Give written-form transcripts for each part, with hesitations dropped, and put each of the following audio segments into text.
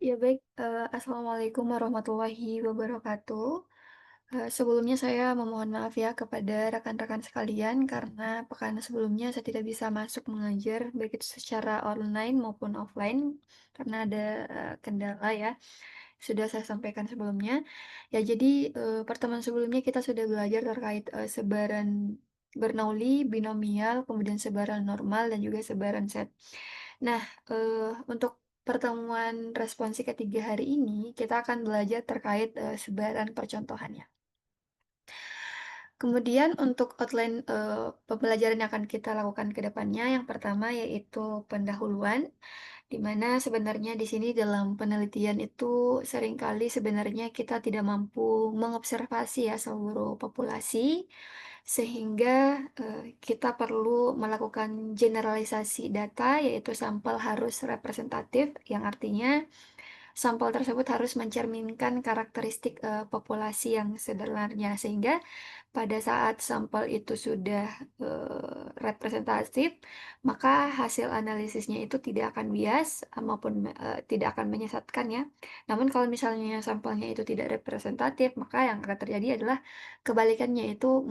Ya baik, assalamualaikum warahmatullahi wabarakatuh. Sebelumnya saya memohon maaf ya kepada rekan-rekan sekalian karena pekan sebelumnya saya tidak bisa masuk mengajar baik itu secara online maupun offline karena ada, kendala ya, sudah saya sampaikan sebelumnya. Ya jadi, pertemuan sebelumnya kita sudah belajar terkait, sebaran Bernoulli, binomial, kemudian sebaran normal dan juga sebaran set. Nah, untuk pertemuan responsi ketiga hari ini, kita akan belajar terkait, sebaran percontohannya. Kemudian untuk outline, pembelajaran yang akan kita lakukan ke depannya, yang pertama yaitu pendahuluan, di mana sebenarnya di sini dalam penelitian itu seringkali sebenarnya kita tidak mampu mengobservasi ya seluruh populasi, sehingga, kita perlu melakukan generalisasi data, yaitu sampel harus representatif, yang artinya sampel tersebut harus mencerminkan karakteristik, populasi yang sebenarnya. Sehingga pada saat sampel itu sudah, representatif, maka hasil analisisnya itu tidak akan bias, maupun, tidak akan menyesatkan ya. Namun kalau misalnya sampelnya itu tidak representatif, maka yang akan terjadi adalah kebalikannya, itu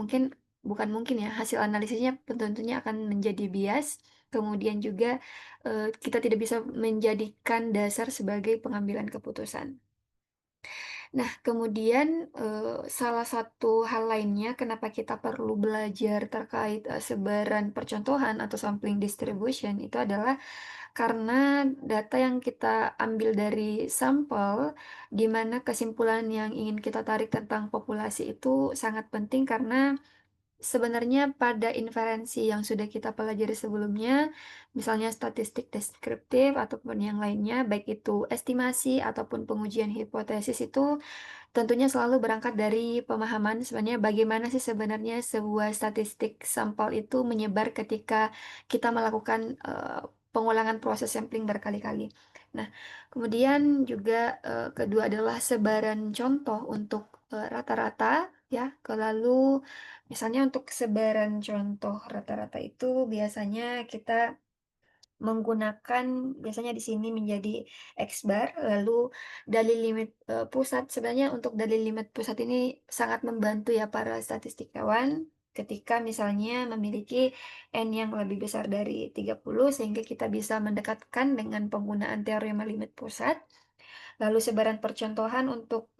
bukan mungkin ya, hasil analisisnya tentunya akan menjadi bias, kemudian juga, kita tidak bisa menjadikan dasar sebagai pengambilan keputusan. Nah, kemudian, salah satu hal lainnya kenapa kita perlu belajar terkait, sebaran percontohan atau sampling distribution itu adalah karena data yang kita ambil dari sampel, di mana kesimpulan yang ingin kita tarik tentang populasi itu sangat penting karena sebenarnya pada inferensi yang sudah kita pelajari sebelumnya, misalnya statistik deskriptif ataupun yang lainnya, baik itu estimasi ataupun pengujian hipotesis itu tentunya selalu berangkat dari pemahaman sebenarnya bagaimana sih sebenarnya sebuah statistik sampel itu menyebar ketika kita melakukan, pengulangan proses sampling berkali-kali. Nah, kemudian juga, kedua adalah sebaran contoh untuk, rata-rata ya, lalu misalnya untuk sebaran contoh rata-rata itu biasanya kita menggunakan biasanya di sini menjadi X bar, lalu dalil limit, pusat. Sebenarnya untuk dalil limit pusat ini sangat membantu ya para statistikawan ketika misalnya memiliki N yang lebih besar dari 30 sehingga kita bisa mendekatkan dengan penggunaan teorema limit pusat. Lalu sebaran percontohan untuk,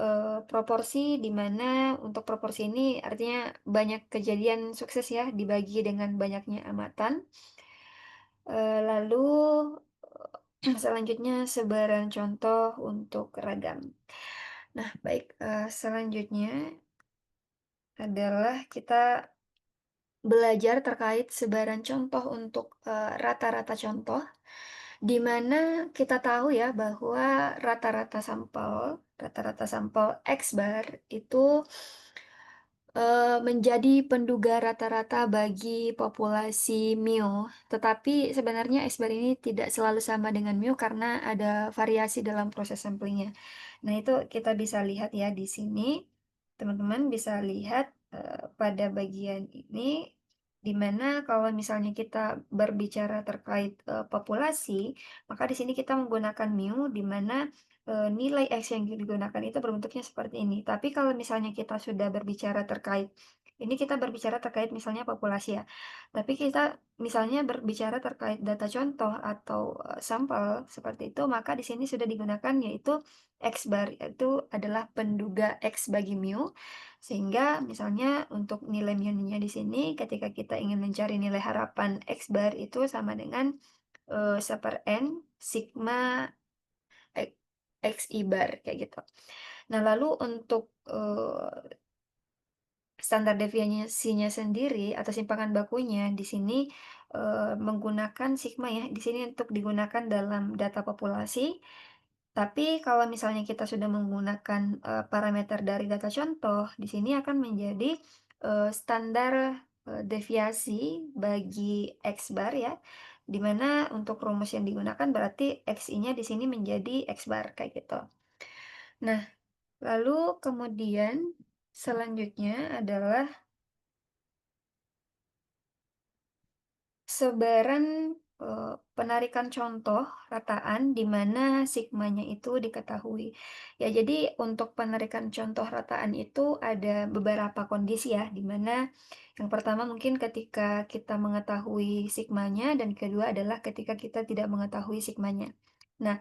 proporsi, di mana untuk proporsi ini artinya banyak kejadian sukses ya dibagi dengan banyaknya amatan. Lalu, selanjutnya sebaran contoh untuk ragam. Nah baik, selanjutnya adalah kita belajar terkait sebaran contoh untuk, rata-rata contoh, di mana kita tahu ya bahwa rata-rata sampel X bar itu menjadi penduga rata-rata bagi populasi Mio, tetapi sebenarnya X-bar ini tidak selalu sama dengan Mio karena ada variasi dalam proses sampling. Nah, itu kita bisa lihat ya di sini, teman-teman bisa lihat, pada bagian ini, di mana kalau misalnya kita berbicara terkait, populasi, maka di sini kita menggunakan Mio, di mana nilai X yang digunakan itu berbentuknya seperti ini. Tapi kalau misalnya kita sudah berbicara terkait ini kita berbicara terkait misalnya populasi ya, tapi kita misalnya berbicara terkait data contoh atau, sampel seperti itu, maka di sini sudah digunakan yaitu X bar, yaitu adalah penduga X bagi mu, sehingga misalnya untuk nilai mu-nya di sini ketika kita ingin mencari nilai harapan X bar itu sama dengan, 1/n sigma X XI bar kayak gitu. Nah lalu untuk, standar deviasinya sendiri atau simpangan bakunya di sini, menggunakan sigma ya, di sini untuk digunakan dalam data populasi. Tapi kalau misalnya kita sudah menggunakan, parameter dari data contoh, di sini akan menjadi, standar, deviasi bagi X bar ya, di mana untuk rumus yang digunakan berarti XI-nya di sini menjadi X bar kayak gitu. Nah, lalu kemudian selanjutnya adalah sebaran, penarikan contoh rataan di mana sigmanya itu diketahui. Ya, jadi untuk penarikan contoh rataan itu ada beberapa kondisi ya, di mana yang pertama mungkin ketika kita mengetahui sigmanya dan kedua adalah ketika kita tidak mengetahui sigmanya. Nah,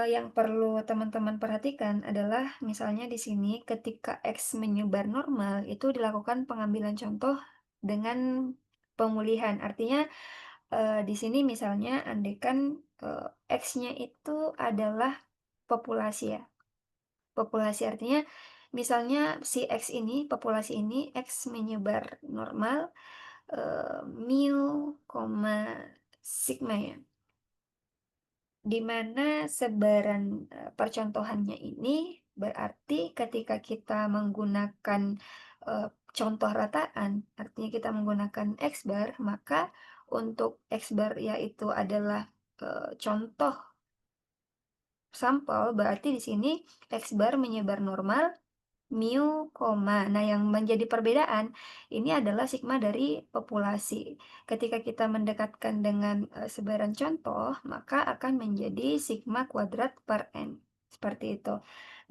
yang perlu teman-teman perhatikan adalah misalnya di sini ketika X menyebar normal itu dilakukan pengambilan contoh dengan pemulihan. Artinya, di sini misalnya andaikan, X-nya itu adalah populasi ya, populasi artinya misalnya si X ini, populasi ini, X menyebar normal, mu, sigma ya. Di mana sebaran, percontohannya ini berarti ketika kita menggunakan, contoh rataan, artinya kita menggunakan X bar, maka untuk X bar yaitu adalah, contoh sampel, berarti di sini X bar menyebar normal, mu, nah yang menjadi perbedaan ini adalah sigma dari populasi. Ketika kita mendekatkan dengan, sebaran contoh, maka akan menjadi sigma kuadrat per N, seperti itu.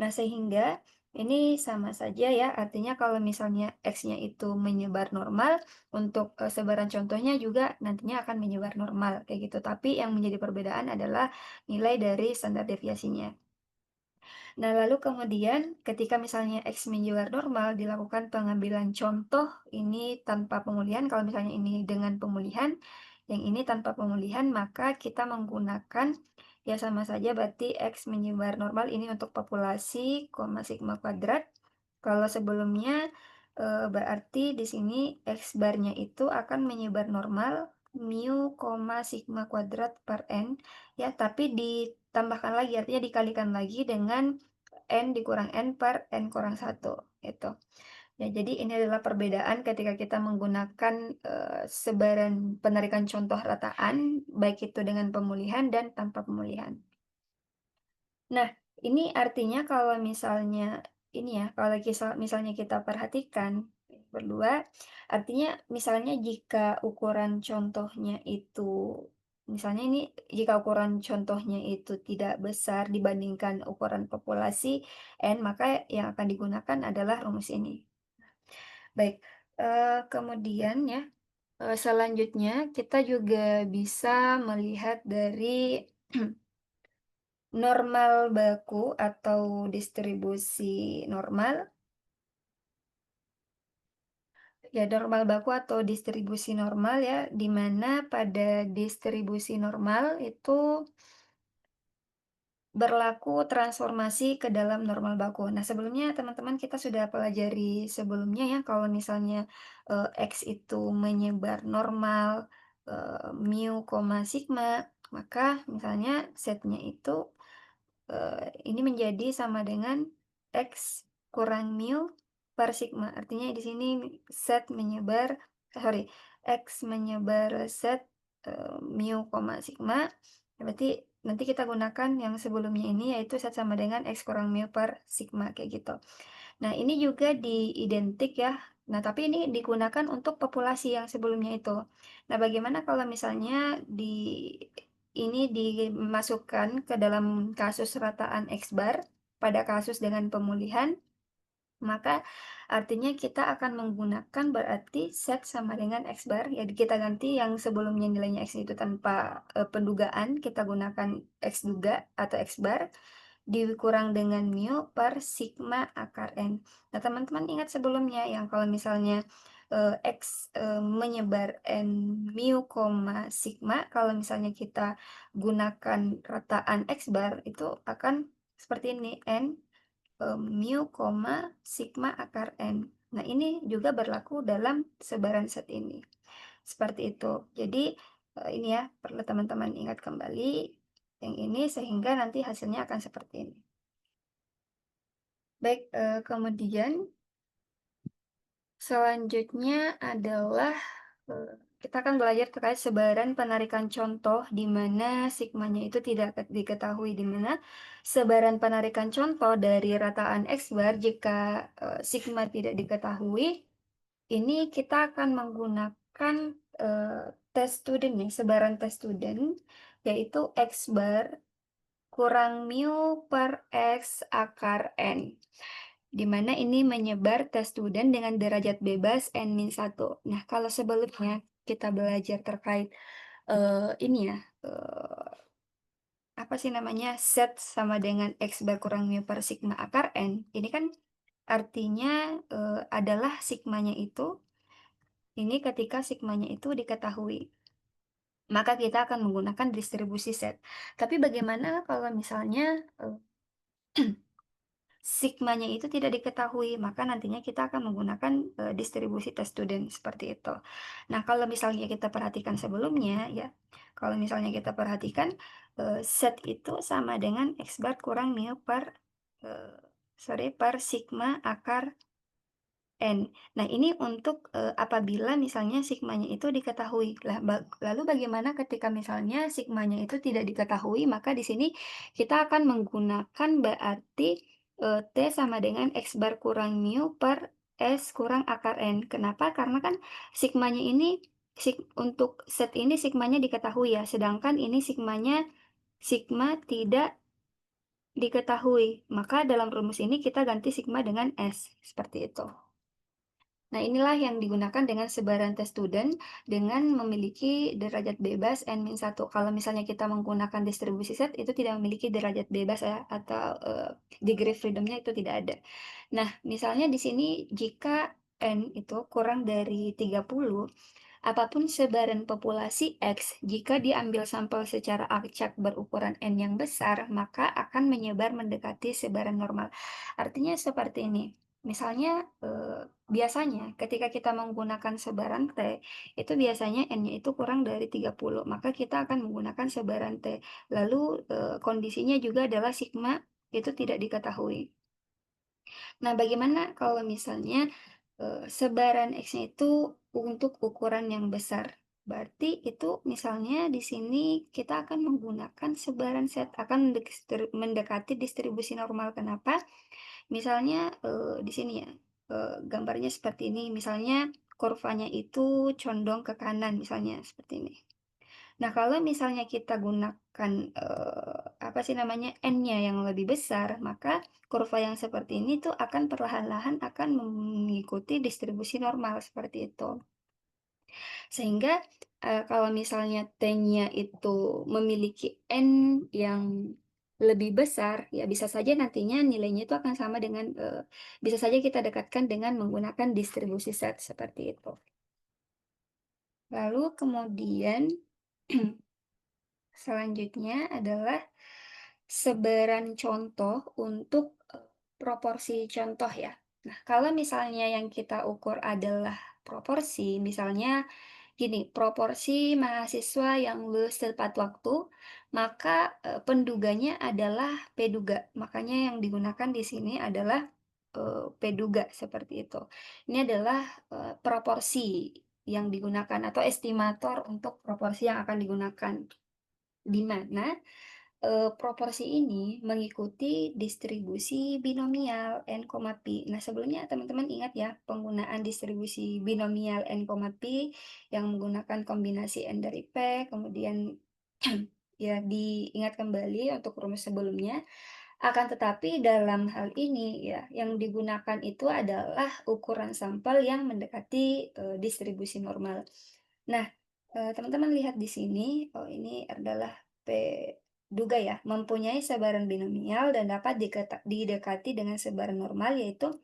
Nah, sehingga ini sama saja ya, artinya kalau misalnya X-nya itu menyebar normal, untuk, sebaran contohnya juga nantinya akan menyebar normal, kayak gitu. Tapi yang menjadi perbedaan adalah nilai dari standar deviasinya. Nah, lalu kemudian ketika misalnya X menjual normal, dilakukan pengambilan contoh ini tanpa pemulihan, kalau misalnya ini dengan pemulihan, yang ini tanpa pemulihan, maka kita menggunakan, ya sama saja berarti X menyebar normal ini untuk populasi, sigma kuadrat. Kalau sebelumnya, berarti di sini X barnya itu akan menyebar normal, mu, sigma kuadrat per N, ya, tapi ditambahkan lagi, artinya dikalikan lagi dengan N dikurang N per N kurang satu gitu. Ya, jadi ini adalah perbedaan ketika kita menggunakan, sebaran penarikan contoh rataan, baik itu dengan pemulihan dan tanpa pemulihan. Nah, ini artinya kalau misalnya ini ya, kalau misalnya kita perhatikan berdua, artinya misalnya jika ukuran contohnya itu misalnya ini jika ukuran contohnya itu tidak besar dibandingkan ukuran populasi N, maka yang akan digunakan adalah rumus ini. Baik, kemudian ya, selanjutnya kita juga bisa melihat dari normal baku atau distribusi normal. Ya, normal baku atau distribusi normal ya, di mana pada distribusi normal itu berlaku transformasi ke dalam normal baku. Nah, sebelumnya teman-teman kita sudah pelajari sebelumnya ya, kalau misalnya X itu menyebar normal, mu, sigma, maka misalnya setnya itu ini menjadi sama dengan X kurang mu per sigma. Artinya di sini set menyebar, sorry, X menyebar set mu, sigma. Berarti nanti kita gunakan yang sebelumnya ini yaitu set sama dengan X kurang mu per sigma kayak gitu. Nah, ini juga diidentik ya. Nah, tapi ini digunakan untuk populasi yang sebelumnya itu. Nah, bagaimana kalau misalnya ini dimasukkan ke dalam kasus rataan X bar pada kasus dengan pemulihan, maka artinya kita akan menggunakan berarti set sama dengan X bar, ya kita ganti yang sebelumnya nilainya X itu tanpa pendugaan, kita gunakan X duga atau X bar, dikurang dengan mu per sigma akar N. Nah, teman-teman ingat sebelumnya yang kalau misalnya X menyebar N mu, sigma, kalau misalnya kita gunakan rataan X bar itu akan seperti ini, N mu, sigma akar N. Nah, ini juga berlaku dalam sebaran set ini. Seperti itu. Jadi, ini ya, perlu teman-teman ingat kembali yang ini sehingga nanti hasilnya akan seperti ini. Baik, kemudian selanjutnya adalah kita akan belajar terkait sebaran penarikan contoh di mana sigmanya itu tidak diketahui, di mana sebaran penarikan contoh dari rataan X bar jika sigma tidak diketahui, ini kita akan menggunakan tes student nih, sebaran tes student, yaitu X bar kurang mu per X akar N. Di mana ini menyebar tes student dengan derajat bebas N-1. Nah, kalau sebelumnya kita belajar terkait ini ya, apa sih namanya, set sama dengan X bar kurang mu per sigma akar N, ini kan artinya adalah sigmanya itu, ini ketika sigmanya itu diketahui, maka kita akan menggunakan distribusi set. Tapi bagaimana kalau misalnya sigmanya itu tidak diketahui, maka nantinya kita akan menggunakan distribusi tes student seperti itu. Nah, kalau misalnya kita perhatikan sebelumnya ya, kalau misalnya kita perhatikan set itu sama dengan X bar kurang mu per per sigma akar N. Nah, ini untuk apabila misalnya sigmanya itu diketahui. Lah, lalu bagaimana ketika misalnya sigmanya itu tidak diketahui, maka di sini kita akan menggunakan berarti T sama dengan X bar kurang mu per S kurang akar N. Kenapa? Karena kan sigmanya ini, untuk set ini sigmanya diketahui ya, sedangkan ini sigma tidak diketahui. Maka dalam rumus ini kita ganti sigma dengan S, seperti itu. Nah, inilah yang digunakan dengan sebaran tes student dengan memiliki derajat bebas N-1. Kalau misalnya kita menggunakan distribusi set, itu tidak memiliki derajat bebas ya, atau degree freedom-nya itu tidak ada. Nah, misalnya di sini jika N itu kurang dari 30, apapun sebaran populasi X, jika diambil sampel secara acak berukuran N yang besar, maka akan menyebar mendekati sebaran normal. Artinya seperti ini. Misalnya, biasanya ketika kita menggunakan sebaran T, itu biasanya N-nya itu kurang dari 30, maka kita akan menggunakan sebaran T. Lalu, kondisinya juga adalah sigma itu tidak diketahui. Nah, bagaimana kalau misalnya sebaran X-nya itu untuk ukuran yang besar? Berarti itu misalnya di sini kita akan menggunakan sebaran set, akan mendekati distribusi normal. Kenapa? Misalnya di sini ya, gambarnya seperti ini. Misalnya kurvanya itu condong ke kanan, misalnya seperti ini. Nah, kalau misalnya kita gunakan apa sih namanya, N-nya yang lebih besar, maka kurva yang seperti ini tuh akan perlahan-lahan akan mengikuti distribusi normal seperti itu. Sehingga kalau misalnya T-nya itu memiliki N yang lebih besar, ya bisa saja nantinya nilainya itu akan sama dengan, bisa saja kita dekatkan dengan menggunakan distribusi set seperti itu. Lalu kemudian selanjutnya adalah sebaran contoh untuk proporsi contoh ya. Nah, kalau misalnya yang kita ukur adalah proporsi, misalnya gini, proporsi mahasiswa yang lulus tepat waktu, maka penduganya adalah P-duga. Makanya yang digunakan di sini adalah P-duga seperti itu. Ini adalah proporsi yang digunakan atau estimator untuk proporsi yang akan digunakan. Di mana proporsi ini mengikuti distribusi binomial N, Pi. Nah, sebelumnya teman-teman ingat ya, penggunaan distribusi binomial N, Pi yang menggunakan kombinasi N dari P, kemudian ya diingat kembali untuk rumus sebelumnya. Akan tetapi dalam hal ini ya, yang digunakan itu adalah ukuran sampel yang mendekati distribusi normal. Nah, teman-teman lihat di sini, oh ini adalah P duga ya, mempunyai sebaran binomial dan dapat didekati dengan sebaran normal, yaitu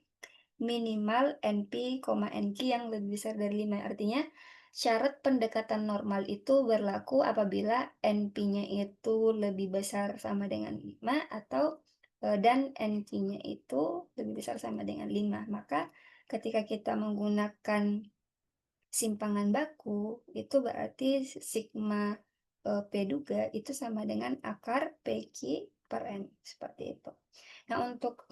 minimal NP, NQ yang lebih besar dari 5. Artinya, syarat pendekatan normal itu berlaku apabila NP-nya itu lebih besar sama dengan 5 atau dan NQ-nya itu lebih besar sama dengan 5. Maka ketika kita menggunakan simpangan baku, itu berarti sigma P duga itu sama dengan akar PQ per N, seperti itu. Nah, untuk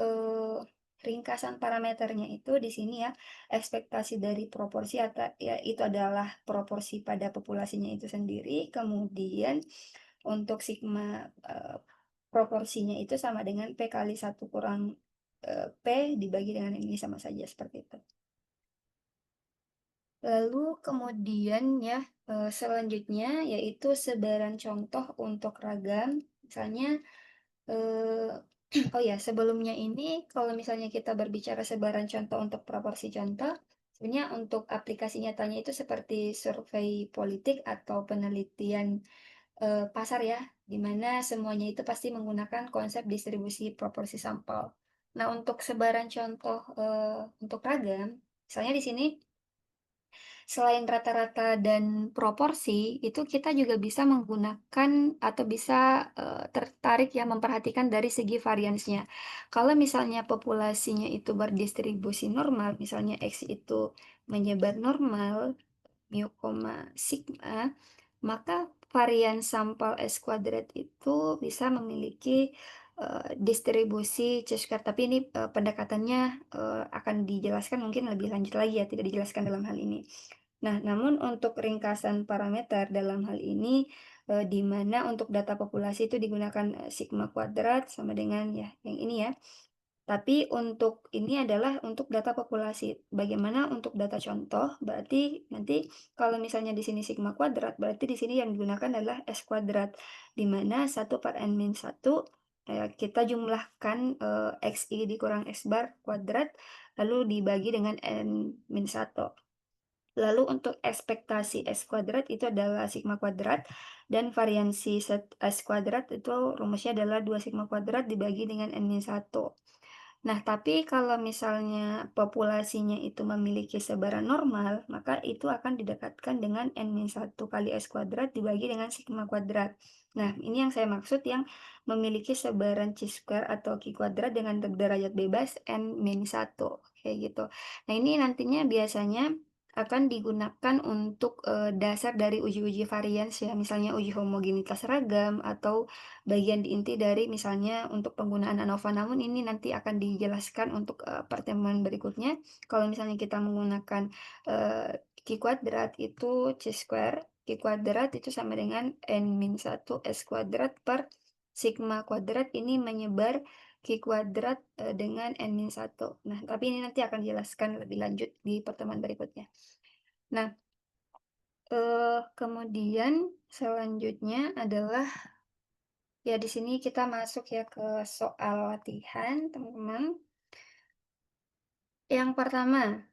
ringkasan parameternya itu di sini ya, ekspektasi dari proporsi atau ya itu adalah proporsi pada populasinya itu sendiri, kemudian untuk sigma proporsinya itu sama dengan P kali 1 kurang P dibagi dengan ini sama saja seperti itu. Lalu kemudian ya, selanjutnya yaitu sebaran contoh untuk ragam. Misalnya, eee, oh ya, sebelumnya ini kalau misalnya kita berbicara sebaran contoh untuk proporsi contoh, sebenarnya untuk aplikasi nyatanya itu seperti survei politik atau penelitian, pasar ya, di mana semuanya itu pasti menggunakan konsep distribusi proporsi sampel. Nah, untuk sebaran contoh, untuk ragam, misalnya di sini selain rata-rata dan proporsi, itu kita juga bisa menggunakan atau bisa, tertarik ya memperhatikan dari segi variansnya. Kalau misalnya populasinya itu berdistribusi normal, misalnya X itu menyebar normal, mu, sigma, maka varian sampel S kuadrat itu bisa memiliki, distribusi C-square. Tapi ini, pendekatannya, akan dijelaskan mungkin lebih lanjut lagi ya, tidak dijelaskan dalam hal ini. Nah, namun untuk ringkasan parameter dalam hal ini, di mana untuk data populasi itu digunakan, sigma kuadrat sama dengan ya yang ini ya. Tapi untuk ini adalah untuk data populasi. Bagaimana untuk data contoh, berarti nanti kalau misalnya di sini sigma kuadrat, berarti di sini yang digunakan adalah S kuadrat, di mana 1 per N min 1, kita jumlahkan, XI dikurang X bar kuadrat, lalu dibagi dengan N min 1. Lalu untuk ekspektasi S kuadrat itu adalah sigma kuadrat, dan variansi S kuadrat itu rumusnya adalah 2 sigma kuadrat dibagi dengan N min 1. Nah, tapi kalau misalnya populasinya itu memiliki sebaran normal, maka itu akan didekatkan dengan N-1 kali S kuadrat dibagi dengan sigma kuadrat. Nah, ini yang saya maksud yang memiliki sebaran chi-square atau Q kuadrat dengan derajat bebas N-1, kayak gitu. Nah, ini nantinya biasanya akan digunakan untuk, dasar dari uji-uji varians ya, misalnya uji homogenitas ragam atau bagian inti dari misalnya untuk penggunaan ANOVA, namun ini nanti akan dijelaskan untuk, pertemuan berikutnya. Kalau misalnya kita menggunakan, Q kuadrat itu C square, Q kuadrat itu sama dengan N-1 S kuadrat per sigma kuadrat ini menyebar Q kuadrat, dengan N-1. Nah, tapi ini nanti akan dijelaskan lebih lanjut di pertemuan berikutnya. Nah, kemudian selanjutnya adalah ya, di sini kita masuk ya ke soal latihan, teman-teman. Yang pertama,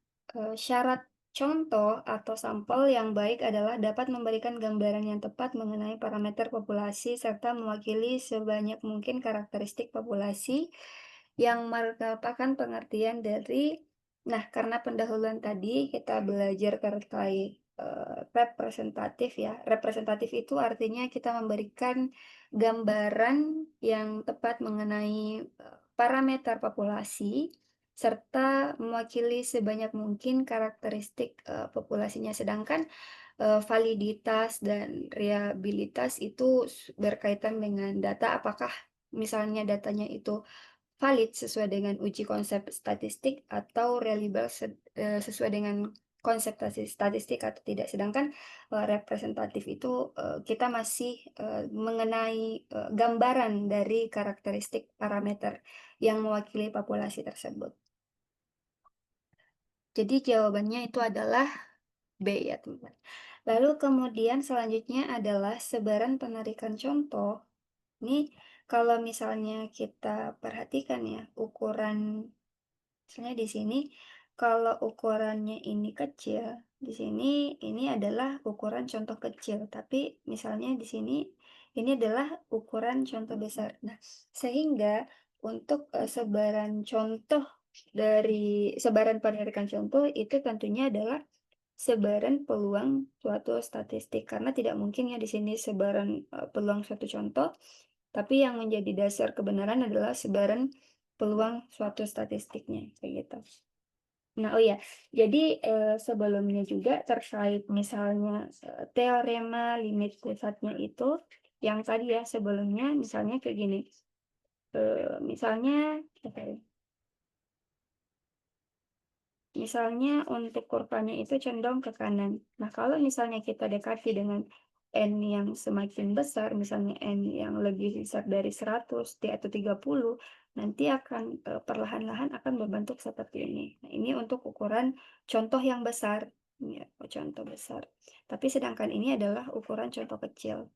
syarat contoh atau sampel yang baik adalah dapat memberikan gambaran yang tepat mengenai parameter populasi serta mewakili sebanyak mungkin karakteristik populasi yang merupakan pengertian dari nah, karena pendahuluan tadi kita belajar terkait, representatif ya. Representatif itu artinya kita memberikan gambaran yang tepat mengenai, parameter populasi serta mewakili sebanyak mungkin karakteristik, populasinya. Sedangkan, validitas dan reliabilitas itu berkaitan dengan data, apakah misalnya datanya itu valid sesuai dengan uji konsep statistik atau reliable sesuai dengan konsep statistik atau tidak. Sedangkan, representatif itu, kita masih, mengenai, gambaran dari karakteristik parameter yang mewakili populasi tersebut. Jadi jawabannya itu adalah B ya, teman-teman. Lalu kemudian selanjutnya adalah sebaran penarikan contoh. Ini kalau misalnya kita perhatikan ya, ukuran misalnya di sini kalau ukurannya ini kecil, di sini ini adalah ukuran contoh kecil, tapi misalnya di sini ini adalah ukuran contoh besar. Nah, sehingga untuk, sebaran contoh dari sebaran penarikan contoh itu tentunya adalah sebaran peluang suatu statistik, karena tidak mungkin ya di sini sebaran, peluang suatu contoh, tapi yang menjadi dasar kebenaran adalah sebaran peluang suatu statistiknya, kayak gitu. Nah, oh ya, jadi, sebelumnya juga terkait misalnya, teorema limit pusatnya itu, yang tadi ya sebelumnya misalnya kayak gini, misalnya apa ya, misalnya untuk kurvanya itu condong ke kanan. Nah, kalau misalnya kita dekati dengan N yang semakin besar, misalnya N yang lebih besar dari 100 atau 30, nanti akan, perlahan-lahan akan berbentuk seperti ini. Nah, ini untuk ukuran contoh yang besar. Ya, contoh besar. Tapi sedangkan ini adalah ukuran contoh kecil.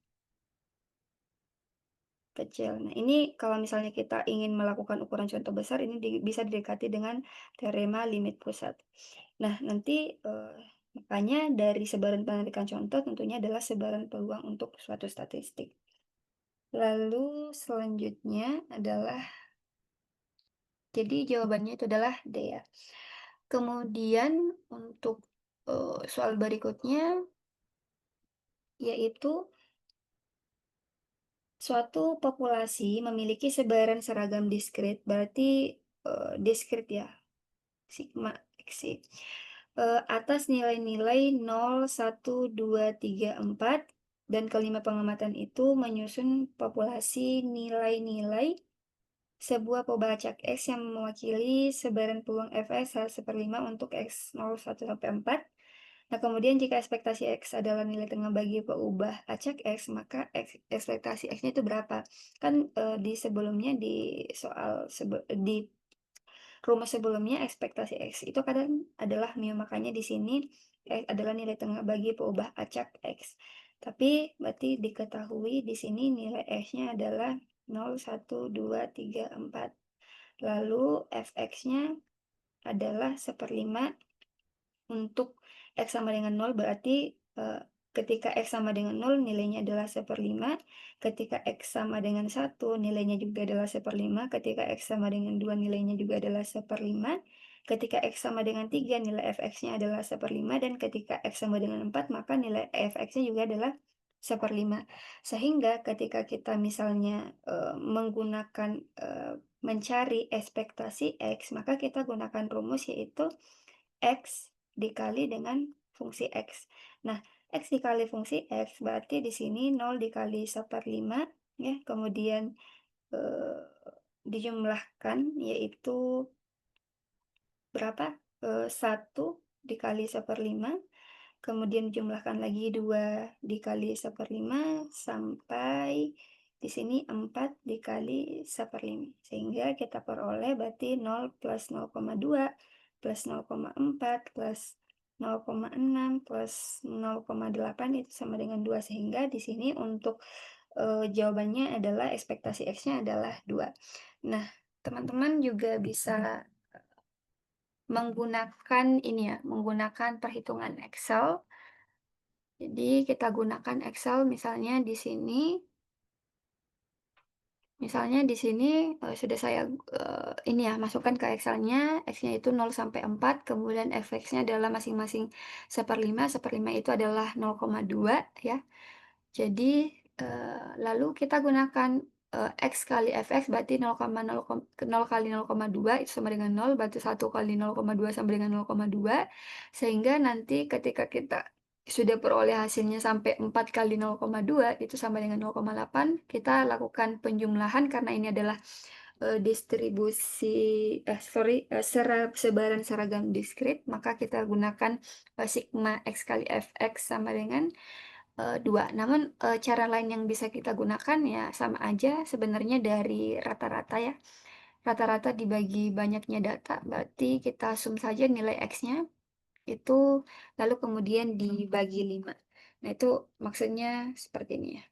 Kecil. Nah, ini kalau misalnya kita ingin melakukan ukuran contoh besar, ini bisa didekati dengan teorema limit pusat. Nah, nanti, makanya dari sebaran penarikan contoh tentunya adalah sebaran peluang untuk suatu statistik. Lalu selanjutnya adalah jadi jawabannya itu adalah D ya. Kemudian untuk, soal berikutnya yaitu suatu populasi memiliki sebaran seragam diskrit, berarti, diskrit ya, sigma X, atas nilai-nilai 0, 1, 2, 3, 4, dan kelima pengamatan itu menyusun populasi nilai-nilai sebuah pembacak X yang mewakili sebaran peluang Fs 1/5 untuk X 0, 1 sampai 4. Nah, kemudian jika ekspektasi X adalah nilai tengah bagi peubah acak X, maka ekspektasi X-nya itu berapa? Kan, di sebelumnya di soal di rumus sebelumnya ekspektasi X itu kadang adalah mu, makanya di sini adalah nilai tengah bagi peubah acak X. Tapi berarti diketahui di sini nilai X-nya adalah 0, 1, 2, 3, 4. Lalu Fx-nya adalah 1/5 untuk X sama dengan 0 berarti, ketika X sama dengan 0 nilainya adalah 1/5, ketika X sama dengan 1 nilainya juga adalah 1/5, ketika X sama dengan 2 nilainya juga adalah 1/5, ketika X sama dengan 3 nilai Fx-nya adalah 1/5, dan ketika X sama dengan 4 maka nilai Fx-nya juga adalah 1/5. Sehingga ketika kita misalnya, menggunakan, mencari ekspektasi X, maka kita gunakan rumus yaitu X dikali dengan fungsi X. Nah, X dikali fungsi X berarti di sini 0 dikali 1/5 ya, kemudian, eee, dijumlahkan yaitu berapa, 1 dikali 1/5, kemudian dijumlahkan lagi 2 dikali 1/5 sampai di sini 4 dikali 1/5. Sehingga kita peroleh berarti 0 plus 0,2 plus 0,4 plus 0,6 plus 0,8 itu sama dengan 2. Sehingga di sini untuk, jawabannya adalah ekspektasi X-nya adalah 2. Nah, teman-teman juga bisa menggunakan ini ya, menggunakan perhitungan Excel. Jadi kita gunakan Excel misalnya di sini, sudah saya, ini ya, masukkan ke Excel-nya, X-nya itu 0 sampai 4, kemudian Fx-nya adalah masing-masing 1/5, 1/5 itu adalah 0,2 ya. Jadi, lalu kita gunakan, X kali Fx berarti 0 kali 0,2 itu sama dengan 0, berarti 1 kali 0,2 sama dengan 0,2, sehingga nanti ketika kita sudah peroleh hasilnya sampai 4 kali 0,2 itu sama dengan 0,8, kita lakukan penjumlahan karena ini adalah, sebaran seragam diskrit, maka kita gunakan, sigma X kali Fx sama dengan 2. Namun, cara lain yang bisa kita gunakan ya sama aja sebenarnya dari rata-rata ya. Rata-rata dibagi banyaknya data, berarti kita sum saja nilai X-nya itu, lalu kemudian dibagi 5. Nah, itu maksudnya seperti ini ya.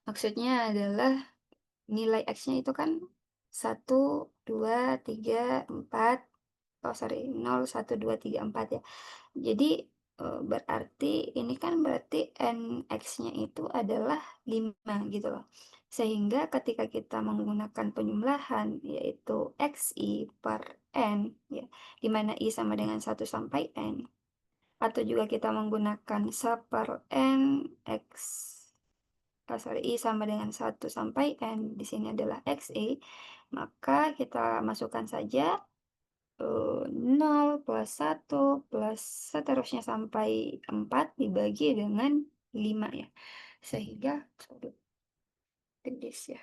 Maksudnya adalah nilai X-nya itu kan 1, 2, 3, 4, oh sorry, 0, 1, 2, 3, 4 ya. Jadi, berarti ini kan berarti NX-nya itu adalah 5 gitu loh. Sehingga ketika kita menggunakan penjumlahan yaitu XI per N ya, di mana I sama dengan 1 sampai N, atau juga kita menggunakan 1 per N X, sorry, I sama dengan 1 sampai N, di sini adalah XI, maka kita masukkan saja 0 plus 1 plus seterusnya sampai 4 dibagi dengan 5 ya. Sehingga sorry, gendis ya.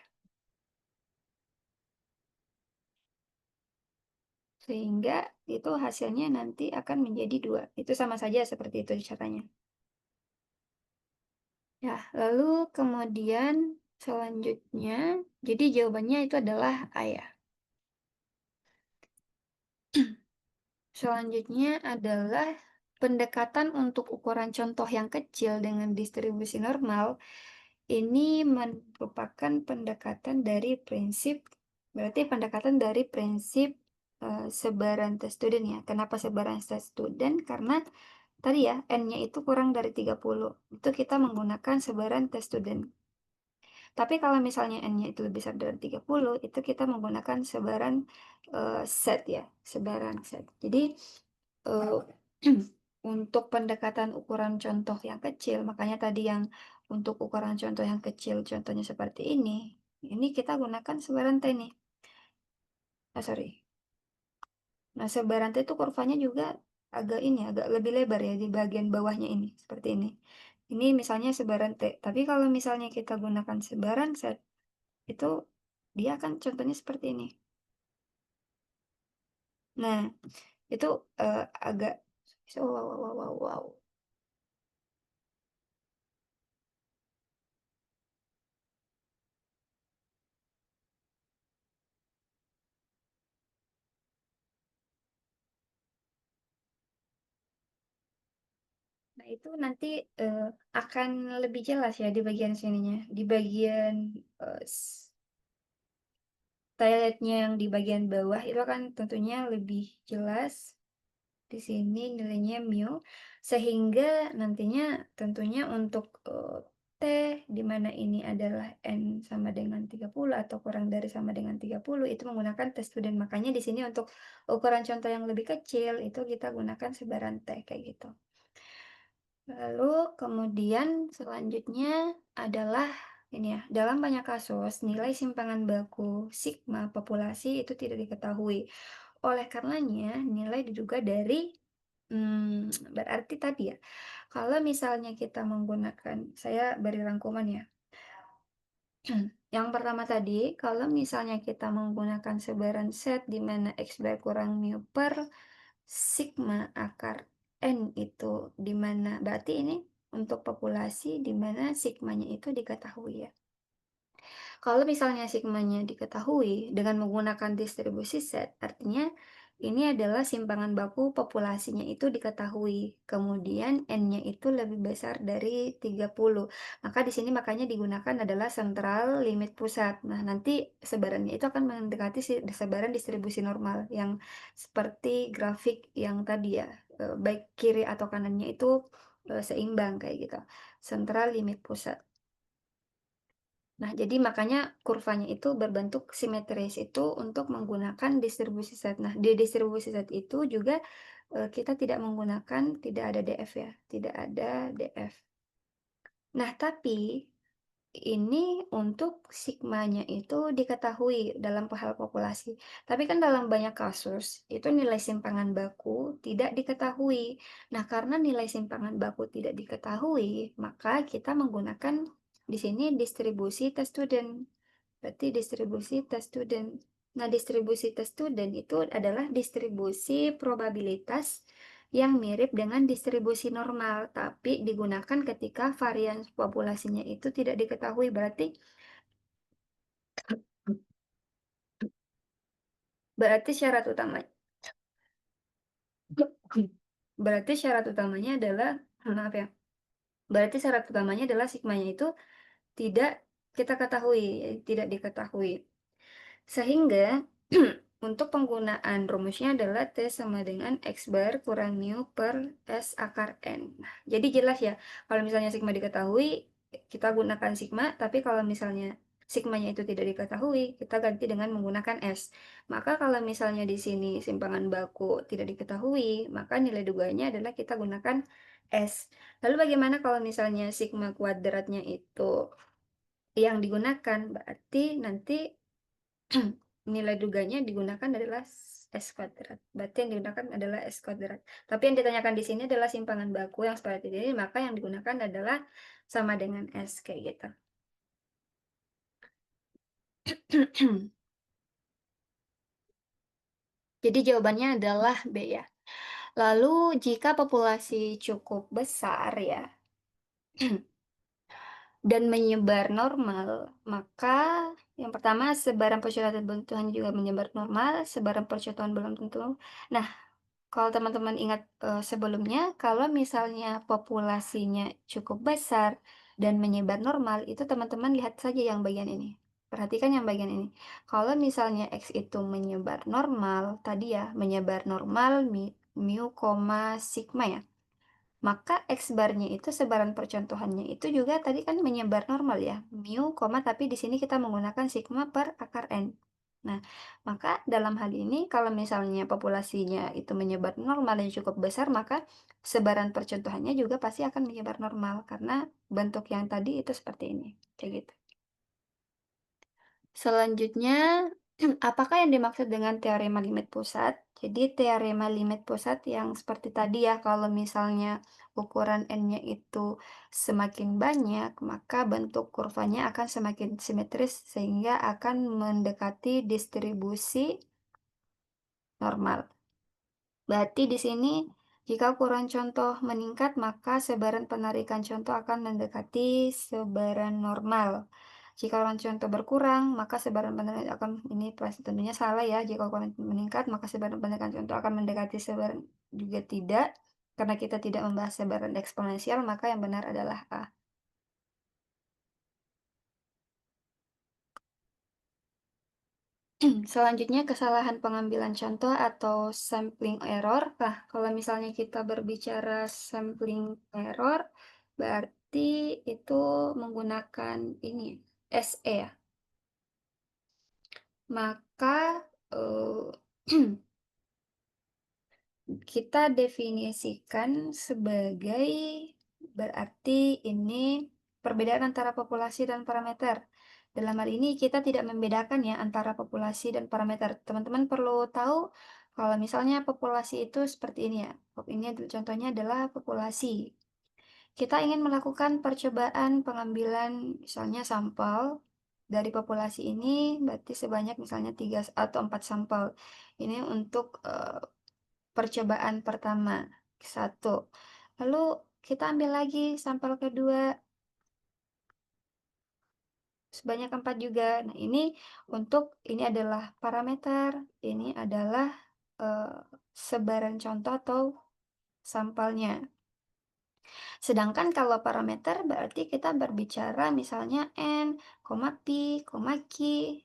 Sehingga itu hasilnya nanti akan menjadi 2. Itu sama saja seperti itu caranya. Ya, lalu kemudian selanjutnya, jadi jawabannya itu adalah A ya. Selanjutnya adalah pendekatan untuk ukuran contoh yang kecil dengan distribusi normal. Ini merupakan pendekatan dari prinsip, berarti pendekatan dari prinsip sebaran tes student ya. Kenapa sebaran tes student? Karena tadi ya, N-nya itu kurang dari 30. Itu kita menggunakan sebaran tes student. Tapi kalau misalnya N-nya itu lebih besar dari 30, itu kita menggunakan sebaran set ya, sebaran set. Jadi eh, untuk pendekatan ukuran contoh yang kecil, makanya tadi yang untuk ukuran contoh yang kecil, contohnya seperti ini kita gunakan sebaran T nih. Ah, sorry. Nah, sebaran T itu kurvanya juga agak ini, agak lebih lebar ya di bagian bawahnya ini, seperti ini. Ini misalnya sebaran T. Tapi kalau misalnya kita gunakan sebaran Z, itu dia akan contohnya seperti ini. Nah, itu agak, wow, wow, wow, wow, wow. Nah, itu nanti eh, akan lebih jelas ya di bagian sininya. Di bagian toiletnya yang di bagian bawah itu akan tentunya lebih jelas. Di sini nilainya mu, sehingga nantinya tentunya untuk T, di mana ini adalah N sama dengan 30 atau kurang dari sama dengan 30 itu menggunakan tes student. Makanya di sini untuk ukuran contoh yang lebih kecil, itu kita gunakan sebaran T, kayak gitu. Lalu kemudian selanjutnya adalah ini ya, dalam banyak kasus nilai simpangan baku sigma populasi itu tidak diketahui. Oleh karenanya nilai diduga dari berarti tadi ya, kalau misalnya kita menggunakan, saya beri rangkuman ya. Yang pertama tadi, kalau misalnya kita menggunakan sebaran set di mana X bar kurang mu per sigma akar N itu di mana berarti ini untuk populasi di mana sigmanya itu diketahui ya. Kalau misalnya sigmanya diketahui dengan menggunakan distribusi set, artinya ini adalah simpangan baku populasinya itu diketahui. Kemudian N-nya itu lebih besar dari 30. Maka di sini makanya digunakan adalah sentral limit pusat. Nah, nanti sebarannya itu akan mendekati sebaran distribusi normal yang seperti grafik yang tadi ya, baik kiri atau kanannya itu seimbang kayak gitu. Sentral limit pusat. Nah, jadi makanya kurvanya itu berbentuk simetris itu untuk menggunakan distribusi set. Nah, di distribusi set itu juga kita tidak menggunakan, tidak ada DF ya, tidak ada DF. Nah, tapi ini untuk sigmanya itu diketahui dalam hal populasi. Tapi kan dalam banyak kasus itu nilai simpangan baku tidak diketahui. Nah, karena nilai simpangan baku tidak diketahui, maka kita menggunakan di sini distribusi test student. Berarti distribusi test student. Nah, distribusi test student itu adalah distribusi probabilitas yang mirip dengan distribusi normal, tapi digunakan ketika varian populasinya itu tidak diketahui. Berarti syarat utama berarti syarat utamanya adalah maaf ya. Berarti syarat utamanya adalah sigmanya itu tidak kita ketahui, tidak diketahui. Sehingga untuk penggunaan rumusnya adalah T sama dengan X bar kurang mu per S akar N. Nah, jadi jelas ya, kalau misalnya sigma diketahui, kita gunakan sigma, tapi kalau misalnya sigmanya itu tidak diketahui, kita ganti dengan menggunakan S. Maka kalau misalnya di sini simpangan baku tidak diketahui, maka nilai dugaannya adalah kita gunakan S. Lalu bagaimana kalau misalnya sigma kuadratnya itu yang digunakan, berarti nanti nilai duganya digunakan adalah S kuadrat. Berarti yang digunakan adalah S kuadrat. Tapi yang ditanyakan di sini adalah simpangan baku yang seperti ini, maka yang digunakan adalah sama dengan S kayak gitu. Jadi jawabannya adalah B ya. Lalu jika populasi cukup besar ya dan menyebar normal, maka yang pertama sebaran percontohan belum tentu hanya juga menyebar normal, sebaran percontohan belum tentu. Nah, Kalau teman-teman ingat, sebelumnya, kalau misalnya populasinya cukup besar dan menyebar normal, itu teman-teman lihat saja yang bagian ini. Perhatikan yang bagian ini. Kalau misalnya X itu menyebar normal, tadi ya, menyebar normal mu, sigma ya. Maka X barnya itu sebaran percontohannya itu juga tadi kan menyebar normal ya, mu, tapi di sini kita menggunakan sigma per akar N. Nah, maka dalam hal ini kalau misalnya populasinya itu menyebar normal yang cukup besar, maka sebaran percontohannya juga pasti akan menyebar normal karena bentuk yang tadi itu seperti ini, kayak gitu. Selanjutnya, apakah yang dimaksud dengan teorema limit pusat? Jadi teorema limit pusat yang seperti tadi ya, kalau misalnya ukuran N-nya itu semakin banyak, maka bentuk kurvanya akan semakin simetris sehingga akan mendekati distribusi normal. Berarti di sini, jika ukuran contoh meningkat, maka sebaran penarikan contoh akan mendekati sebaran normal. Jika ukuran contoh berkurang, maka sebaran penarikan akan, ini pasti tentunya salah ya, jika ukuran meningkat, maka sebaran penarikan contoh akan mendekati sebaran, juga tidak, karena kita tidak membahas sebaran eksponensial, maka yang benar adalah A. Selanjutnya kesalahan pengambilan contoh atau sampling error. Nah, kalau misalnya kita berbicara sampling error, berarti itu menggunakan ini SE ya. Maka kita definisikan sebagai, berarti ini perbedaan antara populasi dan parameter. Dalam hal ini kita tidak membedakan ya antara populasi dan parameter. Teman-teman perlu tahu kalau misalnya populasi itu seperti ini ya. Ini contohnya adalah populasi. Kita ingin melakukan percobaan pengambilan misalnya sampel dari populasi ini, berarti sebanyak misalnya 3 atau 4 sampel. Ini untuk percobaan pertama, satu. Lalu kita ambil lagi sampel kedua, sebanyak 4 juga. Nah, ini adalah parameter, ini adalah eh, sebaran contoh atau sampelnya. Sedangkan kalau parameter berarti kita berbicara misalnya N, pi, Q,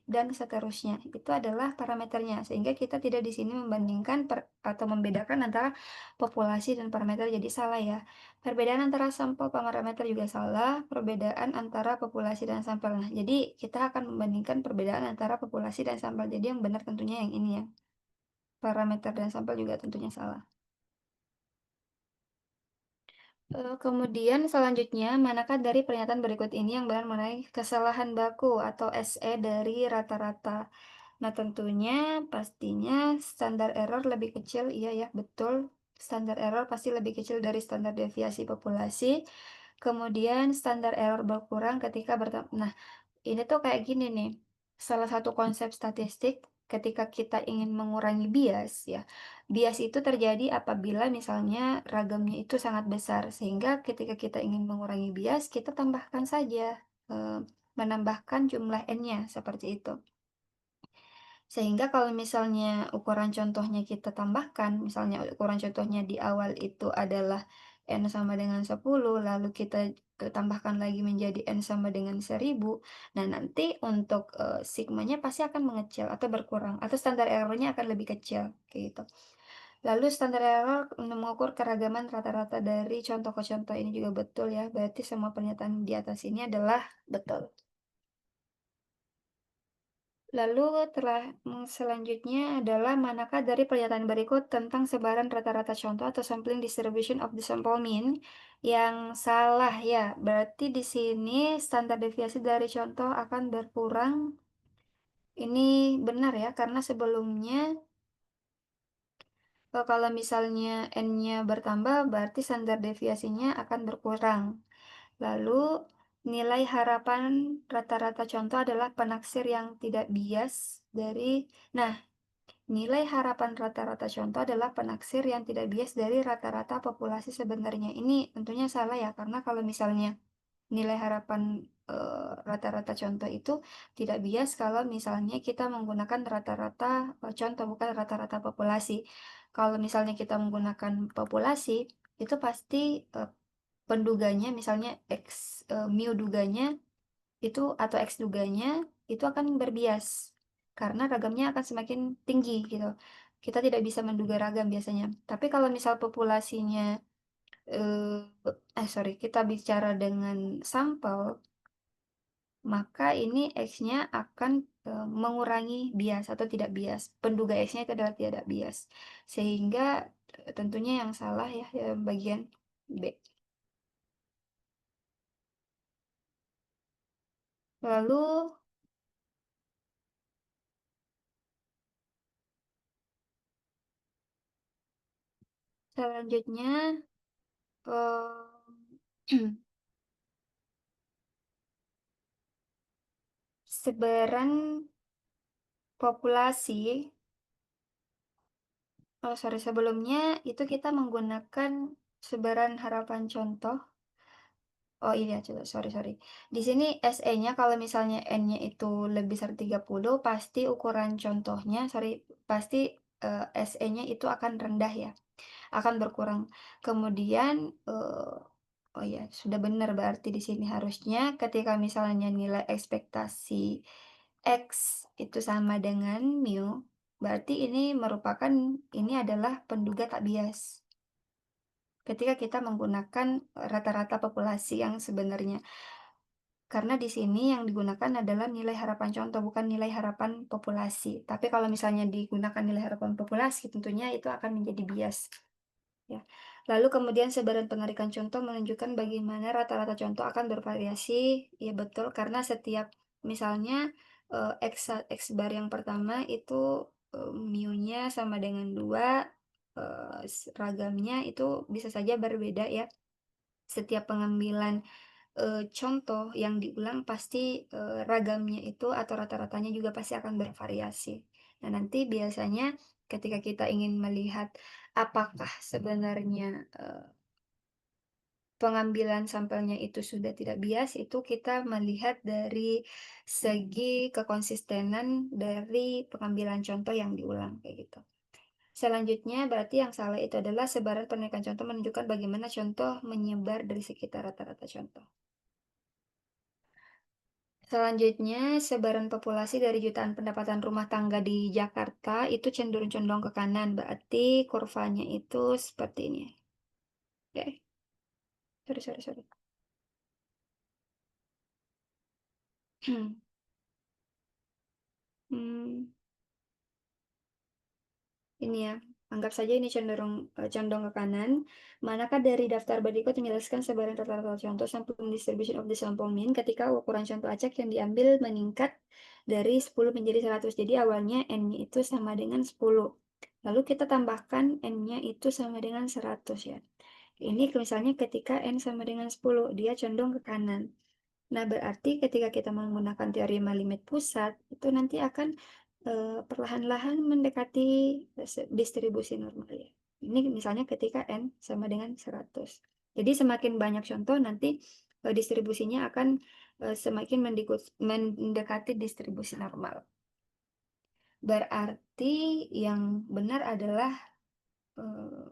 dan seterusnya. Itu adalah parameternya. Sehingga kita tidak di sini membandingkan atau membedakan antara populasi dan parameter. Jadi salah ya. Perbedaan antara sampel parameter juga salah. Perbedaan antara populasi dan sampel. Nah, jadi kita akan membandingkan perbedaan antara populasi dan sampel. Jadi yang benar tentunya yang ini ya. Parameter dan sampel juga tentunya salah. Kemudian selanjutnya, manakah dari pernyataan berikut ini yang benar mengenai kesalahan baku atau SE dari rata-rata? Nah, tentunya pastinya standar error lebih kecil, iya ya, betul. Standar error pasti lebih kecil dari standar deviasi populasi. Kemudian standar error berkurang ketika bertambah. Nah, ini tuh kayak gini nih. Salah satu konsep statistik ketika kita ingin mengurangi bias ya. Bias itu terjadi apabila misalnya ragamnya itu sangat besar sehingga ketika kita ingin mengurangi bias kita tambahkan saja eh, menambahkan jumlah n-nya seperti itu. Sehingga kalau misalnya ukuran contohnya kita tambahkan, misalnya ukuran contohnya di awal itu adalah N sama dengan 10, lalu kita tambahkan lagi menjadi N sama dengan 1000. Nah, nanti untuk sigmanya pasti akan mengecil atau berkurang, atau standar errornya akan lebih kecil, kayak gitu. Lalu standar error mengukur keragaman rata-rata dari contoh ke contoh ini juga betul ya, berarti semua pernyataan di atas ini adalah betul. Lalu selanjutnya adalah manakah dari pernyataan berikut tentang sebaran rata-rata contoh atau sampling distribution of the sample mean yang salah ya. Berarti di sini standar deviasi dari contoh akan berkurang. Ini benar ya, karena sebelumnya kalau misalnya n-nya bertambah berarti standar deviasinya akan berkurang. Lalu nilai harapan rata-rata contoh adalah penaksir yang tidak bias dari. Nah, nilai harapan rata-rata contoh adalah penaksir yang tidak bias dari rata-rata populasi sebenarnya. Ini tentunya salah ya, karena kalau misalnya nilai harapan rata-rata contoh itu tidak bias kalau misalnya kita menggunakan rata-rata contoh, bukan rata-rata populasi. Kalau misalnya kita menggunakan populasi, itu pasti penduganya, misalnya mu duganya itu atau X duganya itu akan berbias karena ragamnya akan semakin tinggi gitu. Kita tidak bisa menduga ragam biasanya. Tapi kalau misal populasinya sorry, kita bicara dengan sampel, maka ini X-nya akan mengurangi bias atau tidak bias. Penduga X-nya itu adalah tidak bias. Sehingga tentunya yang salah ya, bagian B. Lalu selanjutnya eh, sebaran populasi, oh sorry, sebelumnya itu kita menggunakan sebaran harapan contoh. Oh iya, coba sorry sorry. Di sini SE-nya kalau misalnya N-nya itu lebih dari 30, pasti ukuran contohnya, sorry, pasti SE-nya itu akan rendah ya, akan berkurang. Kemudian oh ya, sudah benar berarti di sini harusnya ketika misalnya nilai ekspektasi X itu sama dengan mu, berarti ini merupakan ini adalah penduga tak bias. Ketika kita menggunakan rata-rata populasi yang sebenarnya. Karena di sini yang digunakan adalah nilai harapan contoh, bukan nilai harapan populasi. Tapi kalau misalnya digunakan nilai harapan populasi, tentunya itu akan menjadi bias. Ya. Lalu kemudian sebaran penarikan contoh menunjukkan bagaimana rata-rata contoh akan bervariasi. Ya betul, karena setiap misalnya X bar yang pertama itu mu-nya sama dengan 2, ragamnya itu bisa saja berbeda ya. Setiap pengambilan contoh yang diulang pasti ragamnya itu atau rata-ratanya juga pasti akan bervariasi. Nah, nanti biasanya ketika kita ingin melihat apakah sebenarnya pengambilan sampelnya itu sudah tidak bias, itu kita melihat dari segi kekonsistenan dari pengambilan contoh yang diulang kayak gitu. Selanjutnya, berarti yang salah itu adalah sebaran penarikan contoh menunjukkan bagaimana contoh menyebar dari sekitar rata-rata contoh. Selanjutnya, sebaran populasi dari jutaan pendapatan rumah tangga di Jakarta itu cenderung condong ke kanan, berarti kurvanya itu seperti ini. Oke, sorry, sorry, sorry. Hmm, ini ya, anggap saja ini condong ke kanan. Manakah dari daftar berikut menjelaskan sebaran rata-rata contoh sampling distribution of the sample mean ketika ukuran contoh acak yang diambil meningkat dari 10 menjadi 100. Jadi awalnya N-nya itu sama dengan 10. Lalu kita tambahkan N-nya itu sama dengan 100 ya. Ini misalnya ketika N sama dengan 10, dia condong ke kanan. Nah, berarti ketika kita menggunakan teori limit pusat, itu nanti akan perlahan-lahan mendekati distribusi normal ya. Ini misalnya ketika N sama dengan 100. Jadi semakin banyak contoh, nanti distribusinya akan semakin mendekati distribusi normal. Berarti yang benar adalah eh,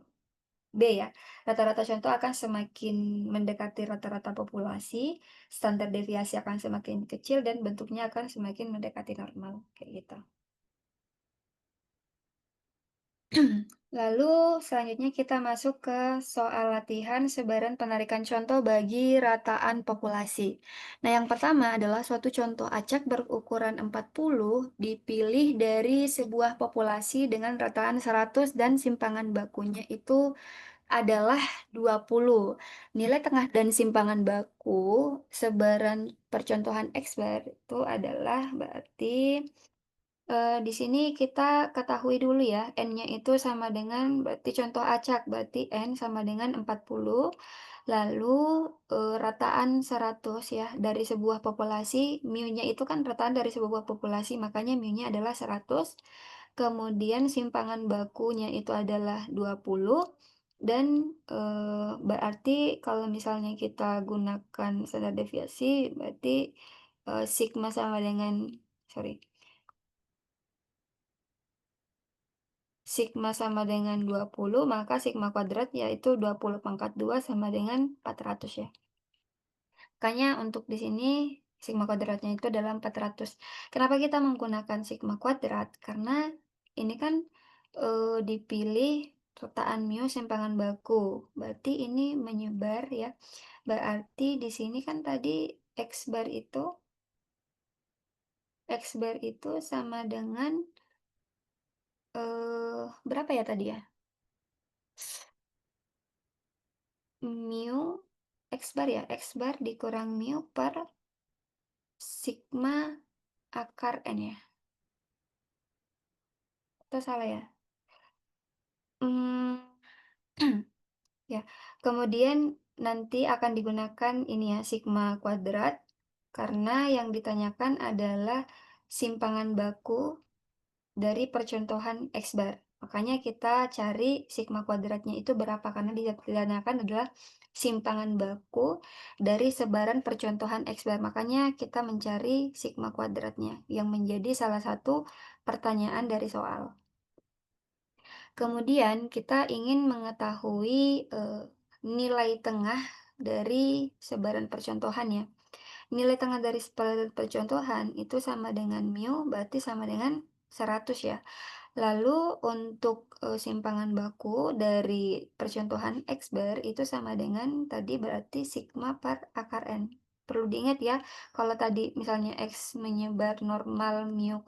B ya, rata-rata contoh akan semakin mendekati rata-rata populasi, standar deviasi akan semakin kecil dan bentuknya akan semakin mendekati normal, kayak gitu. Lalu selanjutnya kita masuk ke soal latihan sebaran penarikan contoh bagi rataan populasi. Nah, yang pertama adalah suatu contoh acak berukuran 40 dipilih dari sebuah populasi dengan rataan 100 dan simpangan bakunya itu adalah 20. Nilai tengah dan simpangan baku sebaran percontohan X bar itu adalah berarti di sini kita ketahui dulu ya, N-nya itu sama dengan berarti contoh acak, berarti N sama dengan 40. Lalu rataan 100 ya dari sebuah populasi, mu-nya itu kan rataan dari sebuah populasi, makanya mu-nya adalah 100. Kemudian simpangan bakunya itu adalah 20. dan, berarti kalau misalnya kita gunakan standar deviasi berarti, sigma sama dengan sorry, sigma sama dengan 20 maka sigma kuadrat yaitu 20 pangkat 2 sama dengan 400 ya. Makanya untuk di sini sigma kuadratnya itu adalah 400. Kenapa kita menggunakan sigma kuadrat? Karena ini kan, dipilih retaan mu simpangan baku, berarti ini menyebar ya, berarti di sini kan tadi X bar itu sama dengan, berapa ya tadi ya? Mu X bar ya, X bar dikurang mu per sigma akar N ya? Atau salah ya? Mmm, ya. Kemudian nanti akan digunakan ini ya, sigma kuadrat, karena yang ditanyakan adalah simpangan baku dari percontohan X bar. Makanya kita cari sigma kuadratnya itu berapa, karena ditanyakan adalah simpangan baku dari sebaran percontohan X bar. Makanya kita mencari sigma kuadratnya, yang menjadi salah satu pertanyaan dari soal. Kemudian kita ingin mengetahui, nilai tengah dari sebaran percontohan ya. Nilai tengah dari sebaran percontohan itu sama dengan mu, berarti sama dengan 100 ya. Lalu untuk, simpangan baku dari percontohan X bar itu sama dengan tadi berarti sigma per akar N. Perlu diingat ya, kalau tadi misalnya X menyebar normal mu,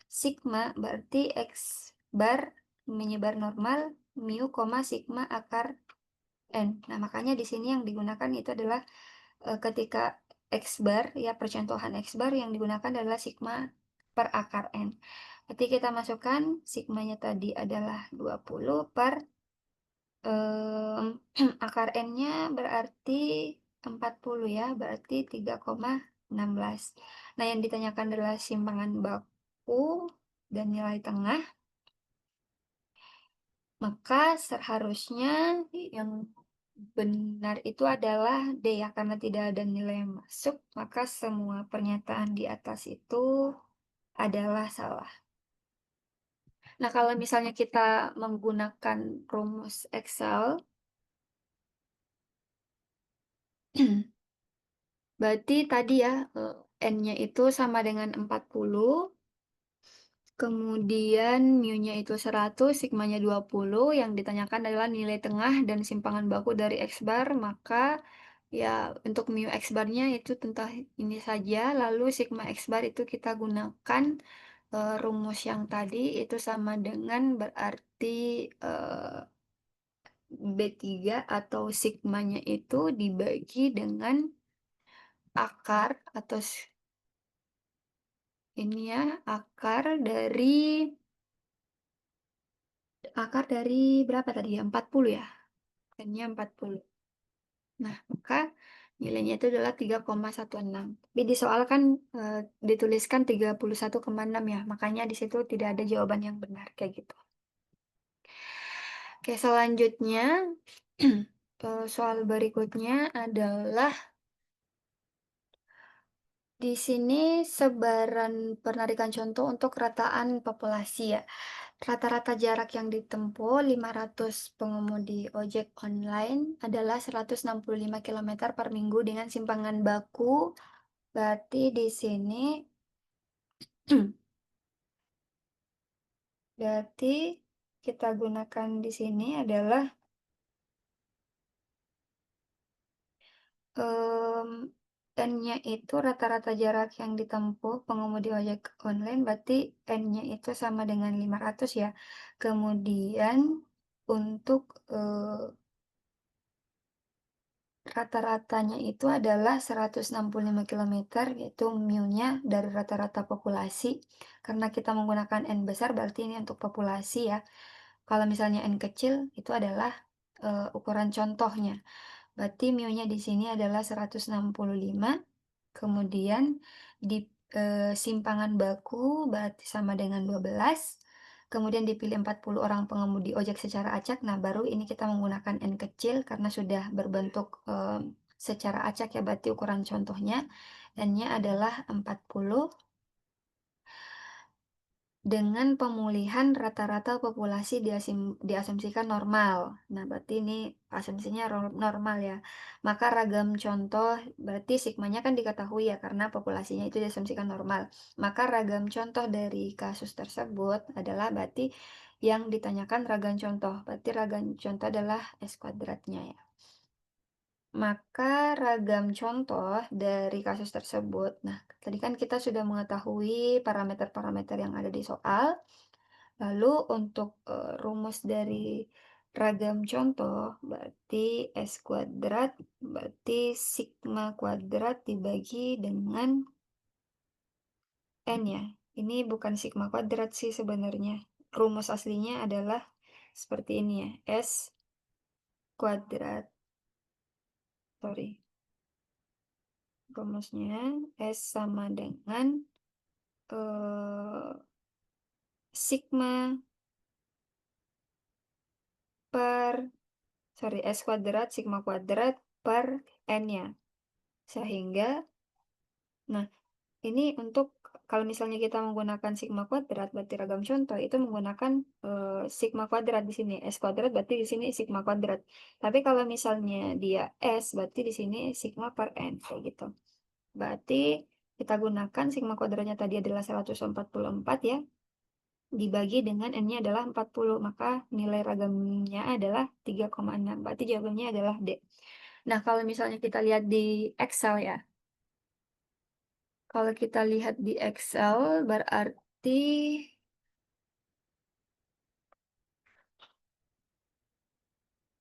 sigma berarti X bar menyebar normal mu, sigma akar N. Nah, makanya di sini yang digunakan itu adalah, ketika X bar ya, percontohan X bar yang digunakan adalah sigma per akar N. Berarti kita masukkan sigmanya tadi adalah 20 per, akar N-nya berarti 40 ya, berarti 3,16. Nah, yang ditanyakan adalah simpangan baku dan nilai tengah, maka seharusnya yang benar itu adalah D ya, karena tidak ada nilai yang masuk, maka semua pernyataan di atas itu adalah salah. Nah, kalau misalnya kita menggunakan rumus Excel, berarti tadi ya, N-nya itu sama dengan 40, kemudian mu-nya itu 100, sigmanya 20, yang ditanyakan adalah nilai tengah dan simpangan baku dari X bar, maka ya untuk mu X bar-nya itu tentang ini saja, lalu sigma X bar itu kita gunakan, rumus yang tadi itu sama dengan berarti, B3 atau sigmanya itu dibagi dengan akar atau ini ya, akar dari berapa tadi ya, 40 ya? N-nya 40. Nah, maka nilainya itu adalah 3,16. Tapi di soal kan, dituliskan 31,6 ya, makanya di situ tidak ada jawaban yang benar, kayak gitu. Oke, selanjutnya, soal berikutnya adalah di sini sebaran penarikan contoh untuk rataan populasi ya. Rata-rata jarak yang ditempuh 500 pengemudi ojek online adalah 165 kilometer per minggu dengan simpangan baku. Berarti di sini berarti kita gunakan di sini adalah, mmm, N-nya itu rata-rata jarak yang ditempuh pengemudi ojek online, berarti N-nya itu sama dengan 500 ya. Kemudian untuk, rata-ratanya itu adalah 165 kilometer, yaitu mu-nya dari rata-rata populasi. Karena kita menggunakan N besar, berarti ini untuk populasi ya. Kalau misalnya N kecil, itu adalah, ukuran contohnya. Berarti mu-nya di sini adalah 165, kemudian di, simpangan baku berarti sama dengan 12, kemudian dipilih 40 orang pengemudi ojek secara acak, nah baru ini kita menggunakan N kecil karena sudah berbentuk, secara acak ya, berarti ukuran contohnya N-nya adalah 40 dengan pemulihan rata-rata populasi diasumsikan normal. Nah, berarti ini asumsinya normal ya. Maka ragam contoh, berarti sigmanya kan diketahui ya, karena populasinya itu diasumsikan normal. Maka ragam contoh dari kasus tersebut adalah berarti yang ditanyakan ragam contoh. Berarti ragam contoh adalah S kuadratnya ya. Maka ragam contoh dari kasus tersebut. Nah, tadi kan kita sudah mengetahui parameter-parameter yang ada di soal. Lalu untuk, rumus dari ragam contoh, berarti S kuadrat, berarti sigma kuadrat dibagi dengan N ya. Ini bukan sigma kuadrat sih sebenarnya. Rumus aslinya adalah seperti ini ya, S kuadrat, sorry. Rumusnya S sama dengan, sigma per S kuadrat, sigma kuadrat per N-nya. Sehingga, nah, ini untuk kalau misalnya kita menggunakan sigma kuadrat, berarti ragam contoh itu menggunakan, sigma kuadrat di sini, S kuadrat berarti di sini sigma kuadrat. Tapi kalau misalnya dia S, berarti di sini sigma per N, kayak gitu. Berarti kita gunakan sigma kuadratnya tadi adalah 144 ya, dibagi dengan N-nya adalah 40, maka nilai ragamnya adalah 3,6. Berarti jawabannya adalah D. Nah, kalau misalnya kita lihat di Excel ya, kalau kita lihat di Excel berarti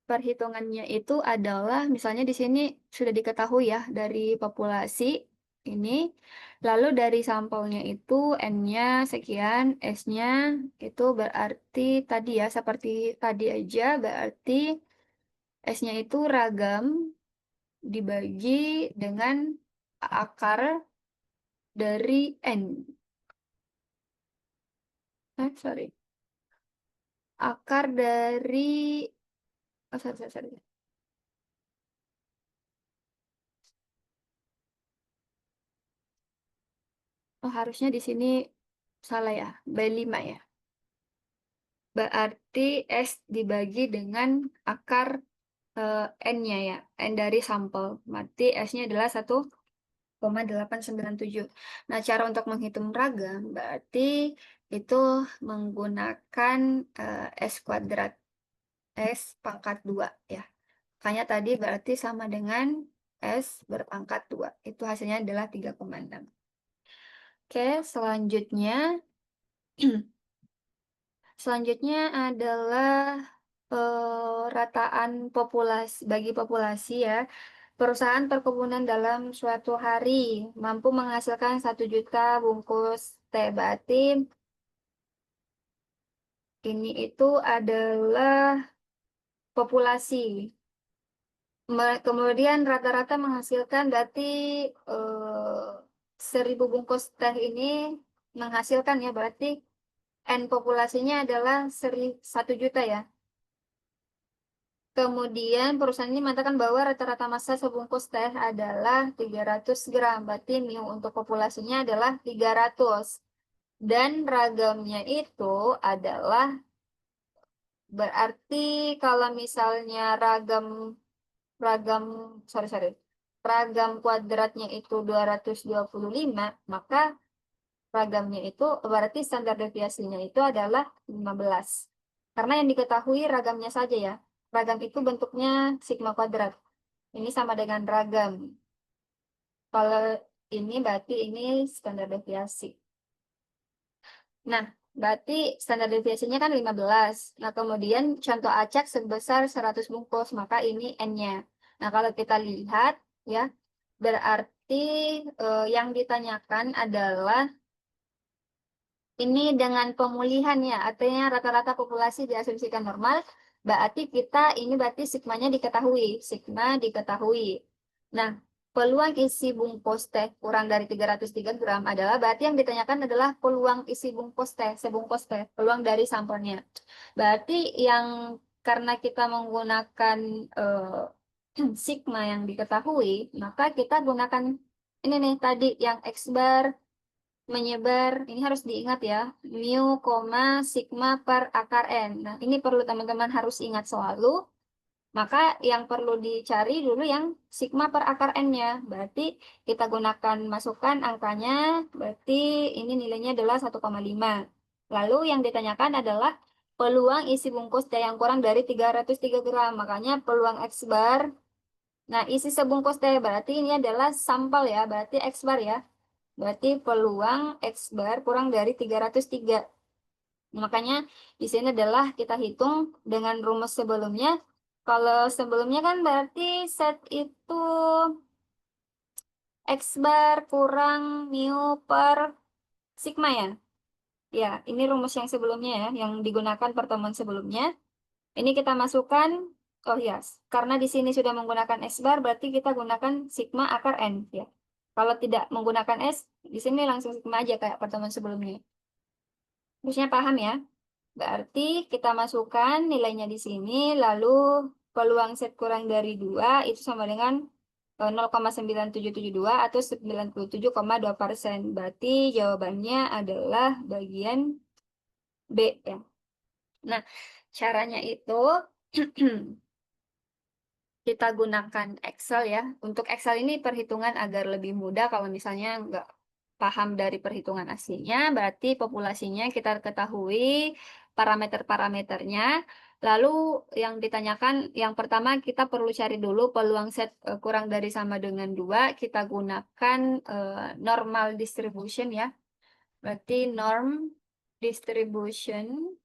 perhitungannya itu adalah misalnya di sini sudah diketahui ya dari populasi ini, lalu dari sampelnya itu N-nya sekian, S-nya itu berarti tadi ya seperti tadi aja, berarti S-nya itu ragam dibagi dengan akar dari N. Sorry. Akar dari, oh, sorry. Oh, harusnya di sini salah ya, by 5 ya. Berarti S dibagi dengan akar, N-nya ya, N dari sampel. Berarti S-nya adalah 1,897. Nah, cara untuk menghitung ragam berarti itu menggunakan, S kuadrat, S pangkat 2 ya. Makanya tadi berarti sama dengan S berpangkat 2. Itu hasilnya adalah 3,6. Oke, selanjutnya selanjutnya adalah, rataan populasi bagi populasi ya. Perusahaan perkebunan dalam suatu hari mampu menghasilkan 1 juta bungkus teh. Berarti ini itu adalah populasi. Kemudian rata-rata menghasilkan berarti, 1.000 bungkus teh ini menghasilkan ya, berarti N populasinya adalah 1 juta ya. Kemudian perusahaan ini mengatakan bahwa rata-rata massa sebungkus teh adalah 300 gram. Berarti mu untuk populasinya adalah 300. Dan ragamnya itu adalah berarti kalau misalnya ragam ragam sorry, ragam kuadratnya itu 225, maka ragamnya itu berarti standar deviasinya itu adalah 15. Karena yang diketahui ragamnya saja ya. Ragam itu bentuknya sigma kuadrat. Ini sama dengan ragam. Kalau ini berarti ini standar deviasi. Nah, berarti standar deviasinya kan 15. Nah, kemudian contoh acak sebesar 100 bungkus, maka ini N-nya. Nah, kalau kita lihat ya, berarti, yang ditanyakan adalah ini dengan pemulihan ya, artinya rata-rata populasi diasumsikan normal, berarti kita ini berarti sigmanya diketahui, sigma diketahui. Nah, peluang isi bungkus teh kurang dari 303 gram adalah, berarti yang ditanyakan adalah peluang isi bungkus teh, sebungkus teh, peluang dari sampelnya. Berarti yang, karena kita menggunakan sigma yang diketahui, maka kita gunakan ini nih tadi yang X bar menyebar, ini harus diingat ya, mu, sigma per akar N. Nah, ini perlu teman-teman harus ingat selalu. Maka yang perlu dicari dulu yang sigma per akar N-nya. Berarti kita gunakan masukkan angkanya, berarti ini nilainya adalah 1,5. Lalu yang ditanyakan adalah peluang isi bungkus teh yang kurang dari 303 gram. Makanya peluang X bar. Nah, isi sebungkus teh berarti ini adalah sampel ya, berarti X bar ya. Berarti peluang X bar kurang dari 303. Makanya di sini adalah kita hitung dengan rumus sebelumnya. Kalau sebelumnya kan berarti set itu X bar kurang mu per sigma ya. Ya, ini rumus yang sebelumnya ya, yang digunakan pertemuan sebelumnya. Ini kita masukkan, oh ya, karena di sini sudah menggunakan X bar, berarti kita gunakan sigma akar N ya. Kalau tidak menggunakan S, di sini langsung sigma aja kayak pertemuan sebelumnya. Harusnya paham ya. Berarti kita masukkan nilainya di sini, lalu peluang set kurang dari 2 itu sama dengan 0,9772 atau 97,2%. Berarti jawabannya adalah bagian B ya. Nah, caranya itu kita gunakan Excel ya. Untuk Excel ini perhitungan agar lebih mudah kalau misalnya nggak paham dari perhitungan aslinya, berarti populasinya kita ketahui parameter-parameternya. Lalu yang ditanyakan, yang pertama kita perlu cari dulu peluang set kurang dari sama dengan 2. Kita gunakan normal distribution ya. Berarti norm distribution.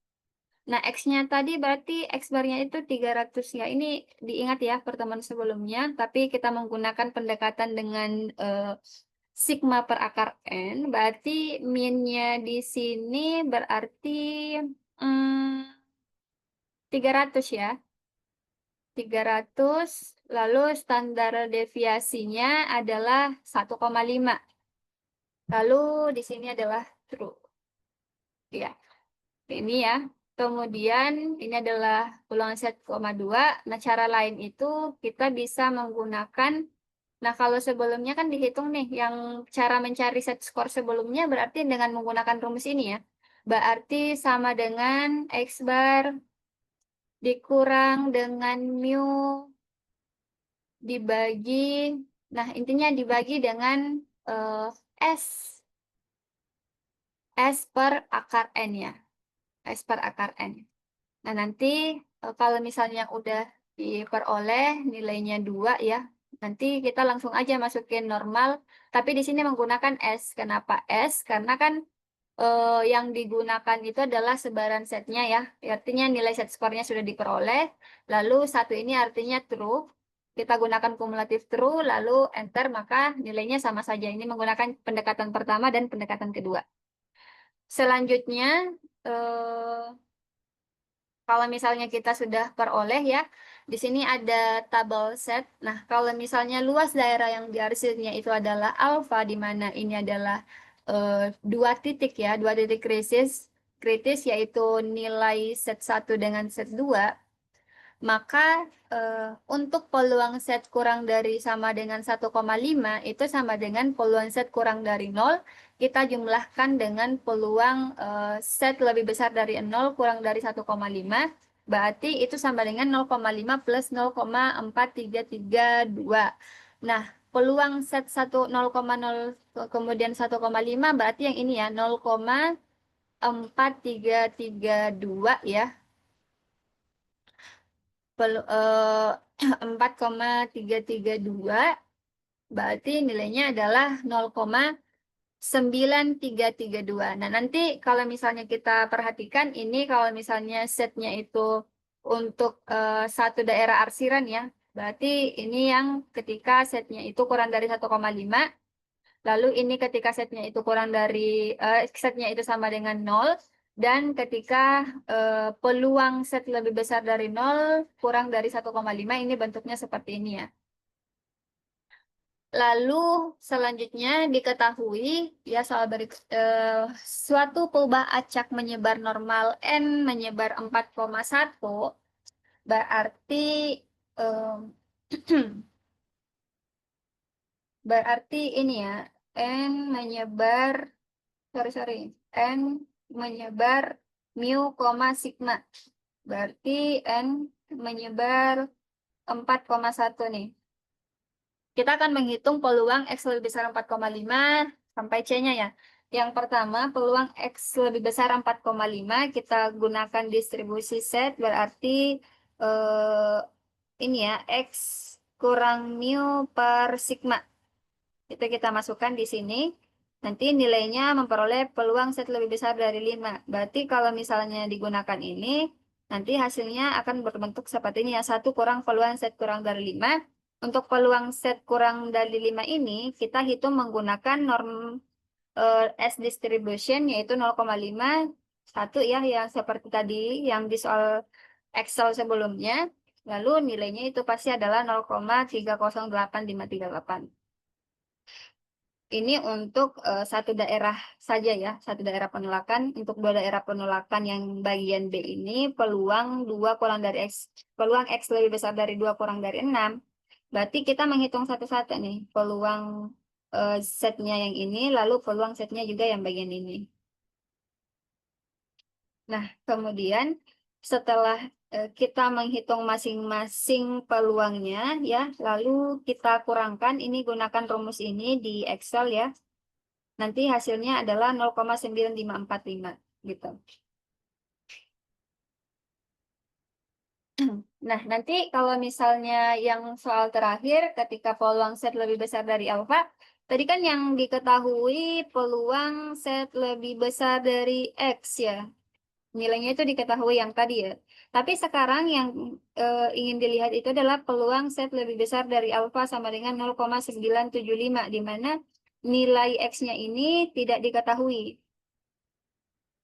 Nah, X-nya tadi berarti X bar-nya itu 300 ya. Ini diingat ya pertemuan sebelumnya, tapi kita menggunakan pendekatan dengan sigma per akar N. Berarti min-nya di sini berarti 300 ya. 300, lalu standar deviasinya adalah 1,5. Lalu di sini adalah true. Ya. Ini ya. Kemudian ini adalah ulangan set koma 2. Nah, cara lain itu kita bisa menggunakan, nah kalau sebelumnya kan dihitung nih, yang cara mencari set skor sebelumnya berarti dengan menggunakan rumus ini ya. Berarti sama dengan X bar dikurang dengan mu dibagi, nah intinya dibagi dengan S. S per akar N ya. S per akar N. Nah, nanti kalau misalnya udah diperoleh nilainya 2 ya, nanti kita langsung aja masukin normal, tapi di sini menggunakan S. Kenapa S? Karena kan yang digunakan itu adalah sebaran setnya ya. Artinya nilai set skornya sudah diperoleh, lalu satu ini artinya true. Kita gunakan kumulatif true, lalu enter, maka nilainya sama saja. Ini menggunakan pendekatan pertama dan pendekatan kedua. Selanjutnya, eh, kalau misalnya kita sudah peroleh ya, di sini ada tabel set. Nah, kalau misalnya luas daerah yang diarsirnya itu adalah alfa, di mana ini adalah 2 titik ya, 2 titik kritis yaitu nilai set 1 dengan set 2. Maka untuk peluang set kurang dari sama dengan 1,5 itu sama dengan peluang set kurang dari 0. Kita jumlahkan dengan peluang set lebih besar dari 0 kurang dari 1,5. Berarti itu sama dengan 0,5 plus 0,4332. Nah, peluang set 0,0 kemudian 1,5 berarti yang ini ya, 0,4332 ya. 4,332 berarti nilainya adalah 0,9332. Nah, nanti kalau misalnya kita perhatikan ini, kalau misalnya setnya itu untuk satu daerah arsiran ya, berarti ini yang ketika setnya itu kurang dari 1,5. Lalu ini ketika setnya itu kurang dari setnya itu sama dengan 0, dan ketika peluang set lebih besar dari 0 kurang dari 1,5, ini bentuknya seperti ini ya. Lalu selanjutnya diketahui ya soal suatu perubahan acak menyebar normal N menyebar 4,1 berarti em, berarti ini ya N menyebar sorry N menyebar mu, sigma. Berarti N menyebar 4,1 nih. Kita akan menghitung peluang X lebih besar 4,5 sampai C-nya ya. Yang pertama, peluang X lebih besar 4,5 kita gunakan distribusi set, berarti eh, ini ya, X kurang mu per sigma. Itu kita masukkan di sini. Nanti nilainya memperoleh peluang set lebih besar dari 5. Berarti kalau misalnya digunakan ini, nanti hasilnya akan berbentuk seperti ini ya. 1 kurang peluang set kurang dari 5. Untuk peluang set kurang dari 5 ini, kita hitung menggunakan norm S distribution, yaitu 0,5. 1 ya, yang seperti tadi, yang di soal Excel sebelumnya. Lalu nilainya itu pasti adalah 0,308538. Ini untuk satu daerah saja ya, satu daerah penolakan. Untuk dua daerah penolakan yang bagian B ini peluang 2 kurang dari X, peluang X lebih besar dari 2 kurang dari 6. Berarti kita menghitung satu-satu nih, peluang setnya yang ini, lalu peluang setnya juga yang bagian ini. Nah, kemudian setelah kita menghitung masing-masing peluangnya ya, lalu kita kurangkan, ini gunakan rumus ini di Excel ya. Nanti hasilnya adalah 0,9545 gitu. Nah, nanti kalau misalnya yang soal terakhir ketika peluang set lebih besar dari alfa, tadi kan yang diketahui peluang set lebih besar dari X ya. Nilainya itu diketahui yang tadi ya. Tapi sekarang yang ingin dilihat itu adalah peluang set lebih besar dari alfa sama dengan 0,975, di mana nilai X-nya ini tidak diketahui.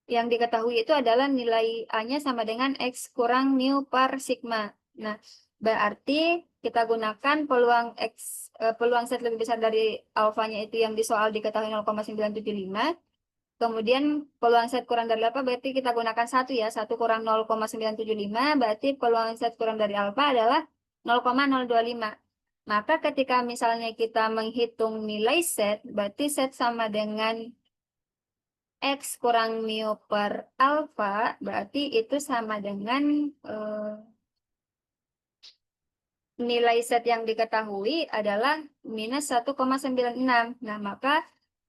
Yang diketahui itu adalah nilai A-nya sama dengan X kurang mu per sigma. Nah, berarti kita gunakan peluang peluang set lebih besar dari alfanya itu yang di soal diketahui 0,975. Kemudian peluang set kurang dari alfa berarti kita gunakan 1 ya. 1 kurang 0,975 berarti peluang set kurang dari alfa adalah 0,025. Maka ketika misalnya kita menghitung nilai set, berarti set sama dengan X kurang mu per alfa, berarti itu sama dengan nilai set yang diketahui adalah minus 1,96. Nah, maka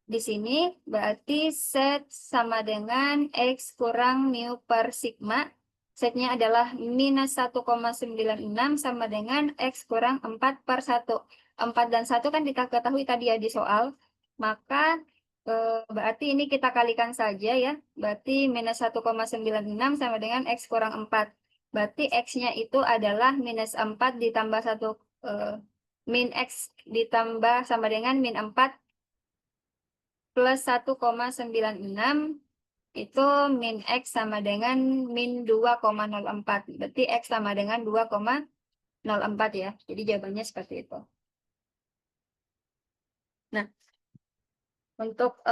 di sini berarti set sama dengan X kurang mu per sigma. Setnya adalah minus 1,96 sama dengan X kurang 4 per 1. 4 dan 1 kan kita ketahui tadi ya di soal. Maka berarti ini kita kalikan saja ya. Berarti minus 1,96 sama dengan X kurang 4. Berarti X-nya itu adalah minus 4 ditambah 1, min X ditambah sama dengan min 4 plus 1,96 itu min X sama dengan min 2,04. Berarti X sama dengan 2,04 ya. Jadi jawabannya seperti itu. Nah, untuk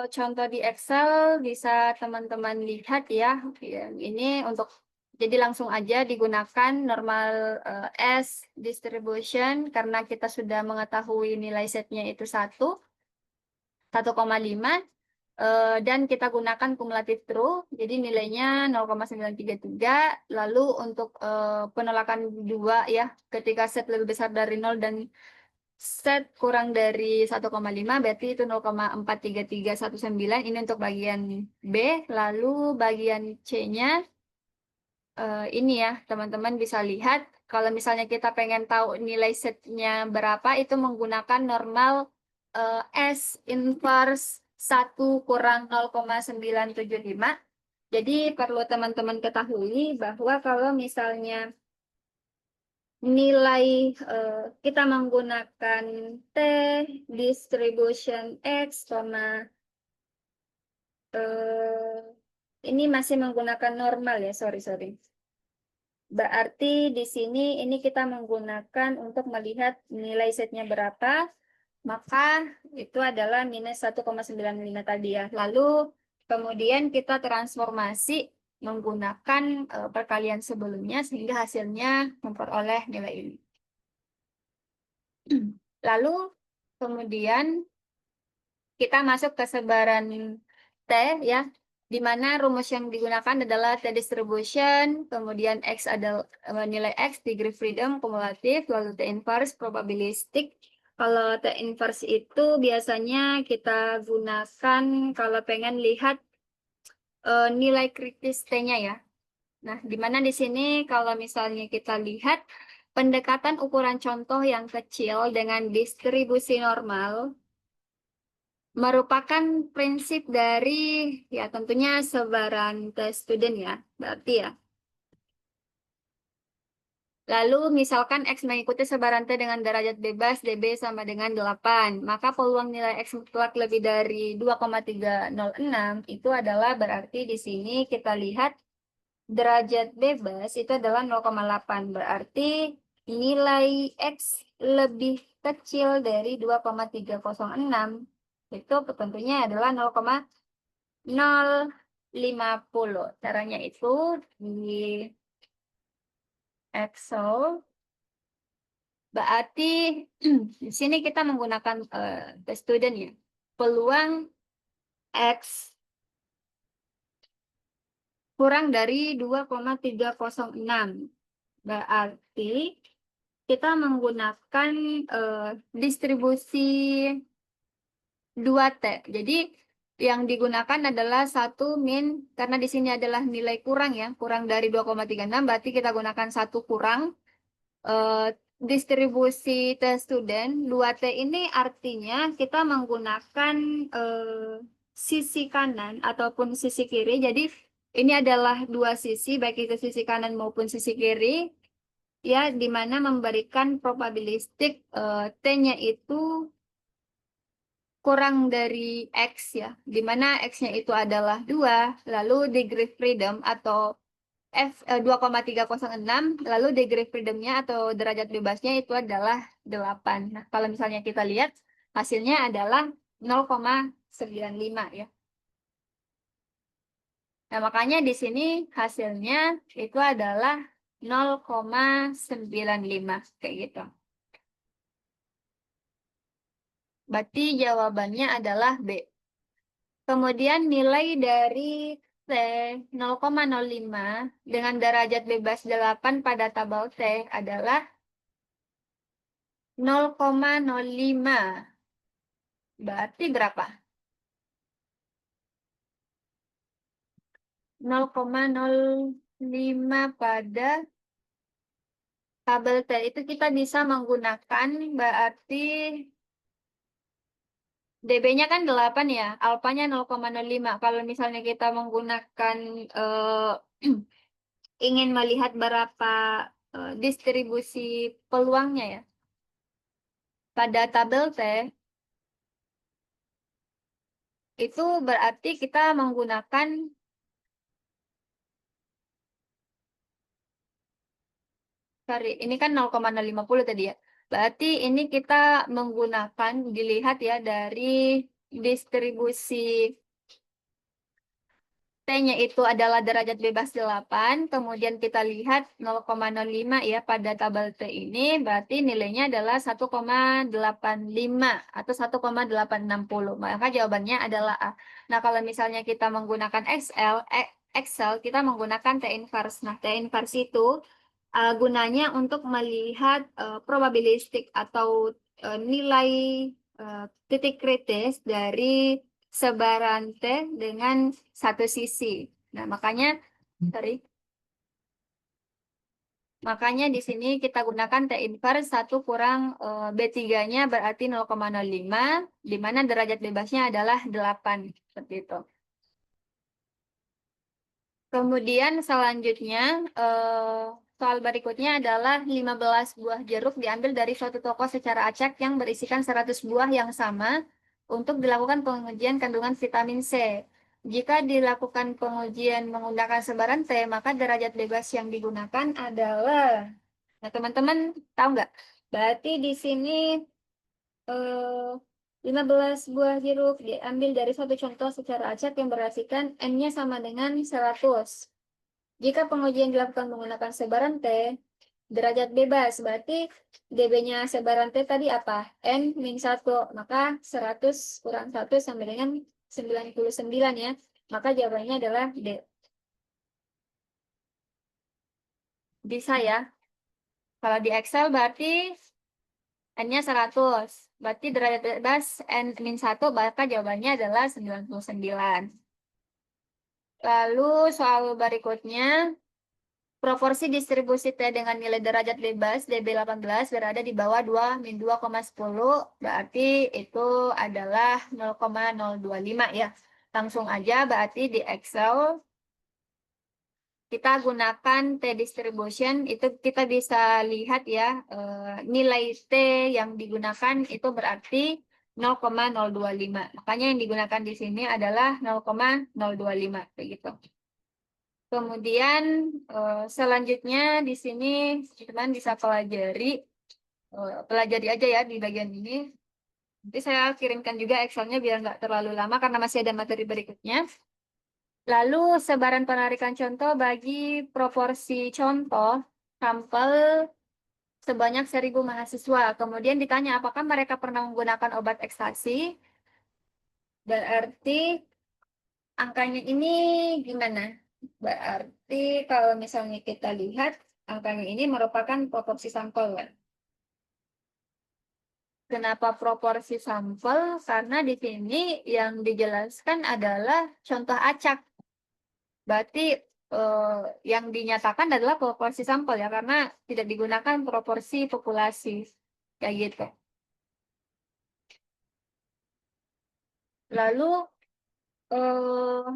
contoh di Excel bisa teman-teman lihat ya. Ini untuk jadi langsung aja digunakan normal S distribution karena kita sudah mengetahui nilai setnya itu 1,5 dan kita gunakan kumulatif true. Jadi nilainya 0,933. Lalu untuk penolakan 2 ya, ketika set lebih besar dari 0 dan set kurang dari 1,5 berarti itu 0,43319. Ini untuk bagian B. Lalu bagian C-nya ini ya teman-teman bisa lihat kalau misalnya kita pengen tahu nilai setnya berapa itu menggunakan normal S inverse 1 kurang 0,975. Jadi perlu teman-teman ketahui bahwa kalau misalnya nilai kita menggunakan T distribution X sama ini masih menggunakan normal ya, sorry. Berarti di sini ini kita menggunakan untuk melihat nilai setnya berapa. maka itu adalah minus 1,95 tadi ya. Lalu kemudian kita transformasi menggunakan perkalian sebelumnya sehingga hasilnya memperoleh nilai ini. Lalu kemudian kita masuk ke sebaran T ya, di mana rumus yang digunakan adalah T distribution, kemudian X adalah nilai X, degree freedom, kumulatif, lalu T inverse, probabilistik. Kalau T inverse itu biasanya kita gunakan kalau pengen lihat nilai kritis T-nya ya. Nah, di mana di sini kalau misalnya kita lihat pendekatan ukuran contoh yang kecil dengan distribusi normal merupakan prinsip dari ya tentunya sebaran tes student ya, berarti ya. Lalu misalkan X mengikuti sebaran T dengan derajat bebas dB sama dengan 8, maka peluang nilai X mutlak lebih dari 2,306 itu adalah berarti di sini kita lihat derajat bebas itu adalah 0,8, berarti nilai X lebih kecil dari 2,306 itu tentunya adalah 0,050. Caranya itu di Excel. Berarti di sini kita menggunakan the student ya. Peluang X kurang dari 2,306. Berarti kita menggunakan distribusi 2T. Jadi yang digunakan adalah satu min, karena di sini adalah nilai kurang ya, kurang dari 2,36, berarti kita gunakan satu kurang eh, distribusi T student. 2T ini artinya kita menggunakan sisi kanan ataupun sisi kiri. Jadi ini adalah dua sisi, baik itu sisi kanan maupun sisi kiri, ya, di mana memberikan probabilistik T-nya itu kurang dari X ya, di mana X-nya itu adalah 2, lalu degree freedom atau 2,306, lalu degree freedom-nya atau derajat bebasnya itu adalah 8. Nah, kalau misalnya kita lihat hasilnya adalah 0,95 ya. Nah, makanya di sini hasilnya itu adalah 0,95 kayak gitu. Berarti jawabannya adalah B. Kemudian nilai dari T 0,05 dengan derajat bebas 8 pada tabel T adalah 0,05. Berarti berapa? 0,05 pada tabel T itu kita bisa menggunakan berarti DB-nya kan 8 ya, alfanya 0,05. Kalau misalnya kita menggunakan ingin melihat berapa distribusi peluangnya ya. Pada tabel T, itu berarti kita menggunakan, sorry, ini kan 0,050 tadi ya. Berarti ini kita menggunakan, dilihat ya dari distribusi T-nya itu adalah derajat bebas 8, kemudian kita lihat 0,05 ya pada tabel T ini, berarti nilainya adalah 1,85 atau 1,860. Maka jawabannya adalah A. Nah, kalau misalnya kita menggunakan Excel, kita menggunakan T inverse. Nah, T inverse itu gunanya untuk melihat probabilistik atau nilai titik kritis dari sebaran T dengan satu sisi. Nah, sorry, makanya di sini kita gunakan T inverse 1 kurang B3-nya berarti 0,05, di mana derajat bebasnya adalah 8. Seperti itu. Kemudian selanjutnya, soal berikutnya adalah 15 buah jeruk diambil dari suatu toko secara acak yang berisikan 100 buah yang sama untuk dilakukan pengujian kandungan vitamin C. Jika dilakukan pengujian menggunakan sebaran T, maka derajat bebas yang digunakan adalah, nah teman-teman tahu nggak? Berarti di sini eh, 15 buah jeruk diambil dari suatu contoh secara acak yang berartikan N-nya sama dengan 100. Jika pengujian dilakukan menggunakan sebaran T, derajat bebas, berarti dB-nya sebaran T tadi apa? N min 1, maka 100 kurang 1 sama dengan 99 ya. Maka jawabannya adalah D. Bisa ya. Kalau di Excel berarti N-nya 100. Berarti derajat bebas N min 1, maka jawabannya adalah 99. Lalu soal berikutnya, proporsi distribusi T dengan nilai derajat bebas dB18 berada di bawah 2 min 2,10, berarti itu adalah 0,025 ya. Langsung aja berarti di Excel kita gunakan T distribution, itu kita bisa lihat ya, nilai T yang digunakan itu berarti 0,025. Makanya yang digunakan di sini adalah 0,025 begitu. Kemudian selanjutnya di sini teman bisa pelajari aja ya di bagian ini. Nanti saya kirimkan juga Excelnya biar nggak terlalu lama karena masih ada materi berikutnya. Lalu sebaran penarikan contoh bagi proporsi contoh sampel sebanyak 1.000 mahasiswa. Kemudian ditanya apakah mereka pernah menggunakan obat ekstasi. Berarti angkanya ini gimana? Berarti kalau misalnya kita lihat angkanya ini merupakan proporsi sampel kan? Kenapa proporsi sampel? Karena di sini yang dijelaskan adalah contoh acak. Berarti eh, yang dinyatakan adalah proporsi sampel ya, karena tidak digunakan proporsi populasi. Kayak gitu. Lalu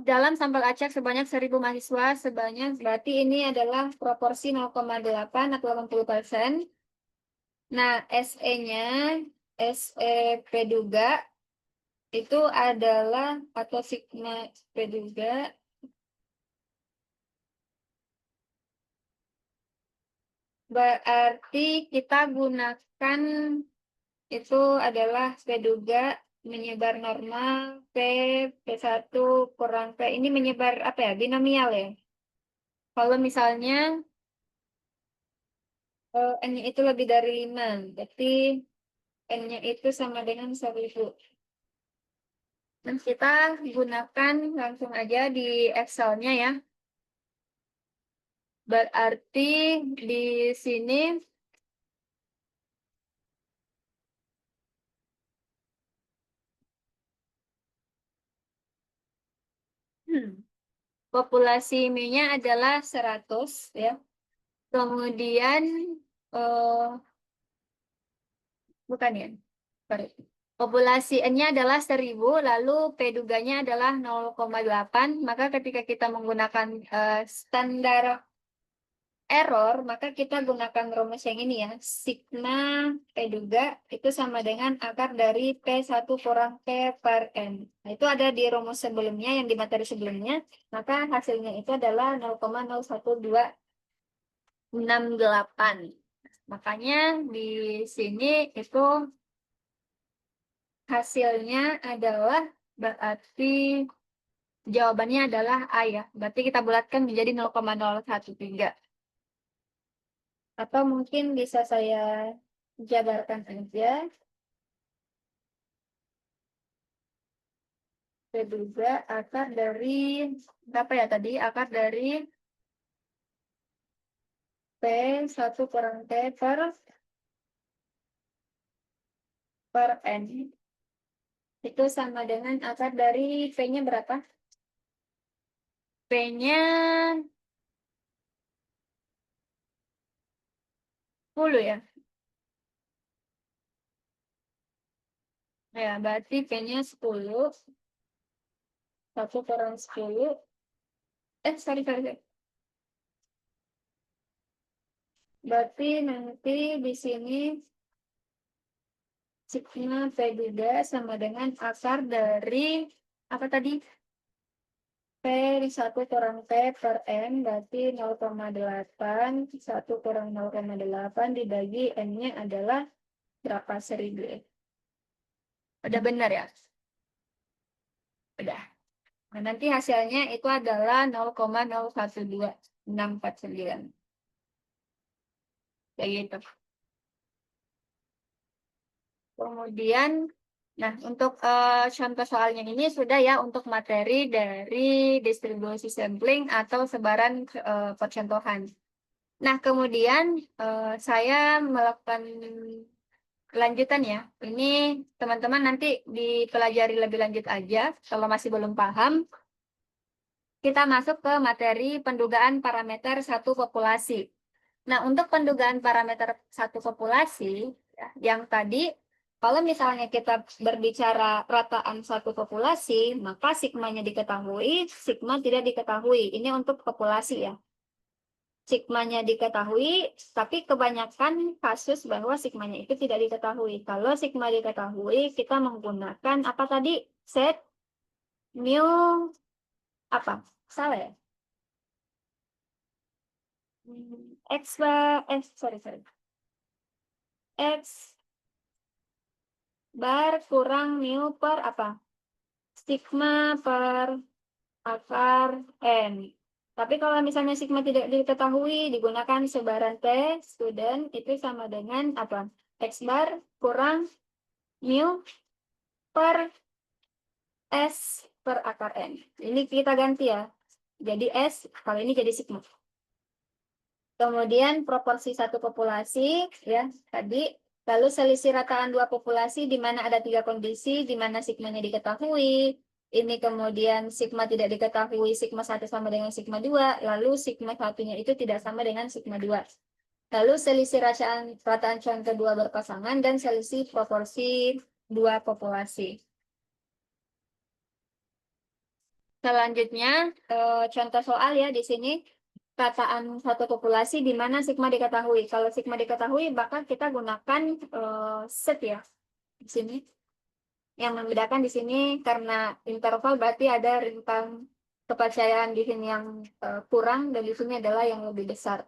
dalam sampel acak sebanyak 1.000 mahasiswa, sebanyak berarti ini adalah proporsi 0,8 atau 80%. Nah, SE-nya, SE Peduga itu adalah atau sigma Peduga berarti kita gunakan itu adalah Peduga menyebar normal P1 kurang P ini menyebar apa ya? Binomial ya. Kalau misalnya N-nya itu lebih dari 5, berarti N-nya itu sama dengan 1.000. Dan kita gunakan langsung aja di Excel-nya ya. Berarti di sini populasi M-nya adalah 100 ya. Kemudian eh, bukan ya. Sorry. Populasi N-nya adalah 1.000, lalu P-duganya adalah 0,8. Maka ketika kita menggunakan standar error, maka kita gunakan rumus yang ini ya. Sigma P-duga itu sama dengan akar dari P1 kurang P per N. Nah, itu ada di rumus sebelumnya, yang di materi sebelumnya. Maka hasilnya itu adalah 0,01268. Makanya di sini itu hasilnya adalah berarti jawabannya adalah A ya. Berarti kita bulatkan menjadi 0,013. Atau mungkin bisa saya jabarkan aja. Juga akar dari berapa ya tadi? Akar dari P1 kurang T per N. Itu sama dengan akar dari P-nya berapa? P-nya 10 ya. Ya, berarti P-nya 10. 1 kurang 10. Sorry. Berarti nanti di sini sigma P2 sama dengan akar dari apa tadi? P1 kurang P per N berarti 0,8. 1 kurang 0,8 dibagi N-nya adalah berapa? 1.000. Udah benar ya? Udah. Nah, nanti hasilnya itu adalah 0,012649. Kayak gitu. Kemudian, nah untuk contoh soalnya ini sudah ya untuk materi dari distribusi sampling atau sebaran percontohan. Nah, kemudian saya melakukan lanjutan ya. Ini teman-teman nanti dipelajari lebih lanjut aja. Kalau masih belum paham, kita masuk ke materi pendugaan parameter satu populasi. Nah, untuk pendugaan parameter satu populasi, ya, yang tadi, kalau misalnya kita berbicara rataan satu populasi, maka sigmanya diketahui, sigma tidak diketahui. Ini untuk populasi ya. Sigmanya diketahui, tapi kebanyakan kasus bahwa sigmanya itu tidak diketahui. Kalau sigma diketahui, kita menggunakan apa tadi? Set mu apa? Salah ya? X sorry. X bar kurang mu per apa? Sigma per akar N. Tapi kalau misalnya sigma tidak diketahui, digunakan sebaran T, student, itu sama dengan apa? X bar kurang mu per S per akar N. Ini kita ganti ya. Jadi S, kalau ini jadi sigma. Kemudian proporsi satu populasi, ya tadi. Lalu selisih rataan dua populasi di mana ada tiga kondisi, di mana sigmanya diketahui. Ini kemudian sigma tidak diketahui, sigma 1 sama dengan sigma 2. Lalu sigma satunya itu tidak sama dengan sigma 2. Lalu selisih rataan contoh kedua berpasangan dan selisih proporsi dua populasi. Selanjutnya, contoh soal ya di sini. Rataan satu populasi di mana sigma diketahui. Kalau sigma diketahui, maka kita gunakan set ya di sini. Yang membedakan di sini karena interval berarti ada rentang kepercayaan di sini yang kurang dan di sini adalah yang lebih besar.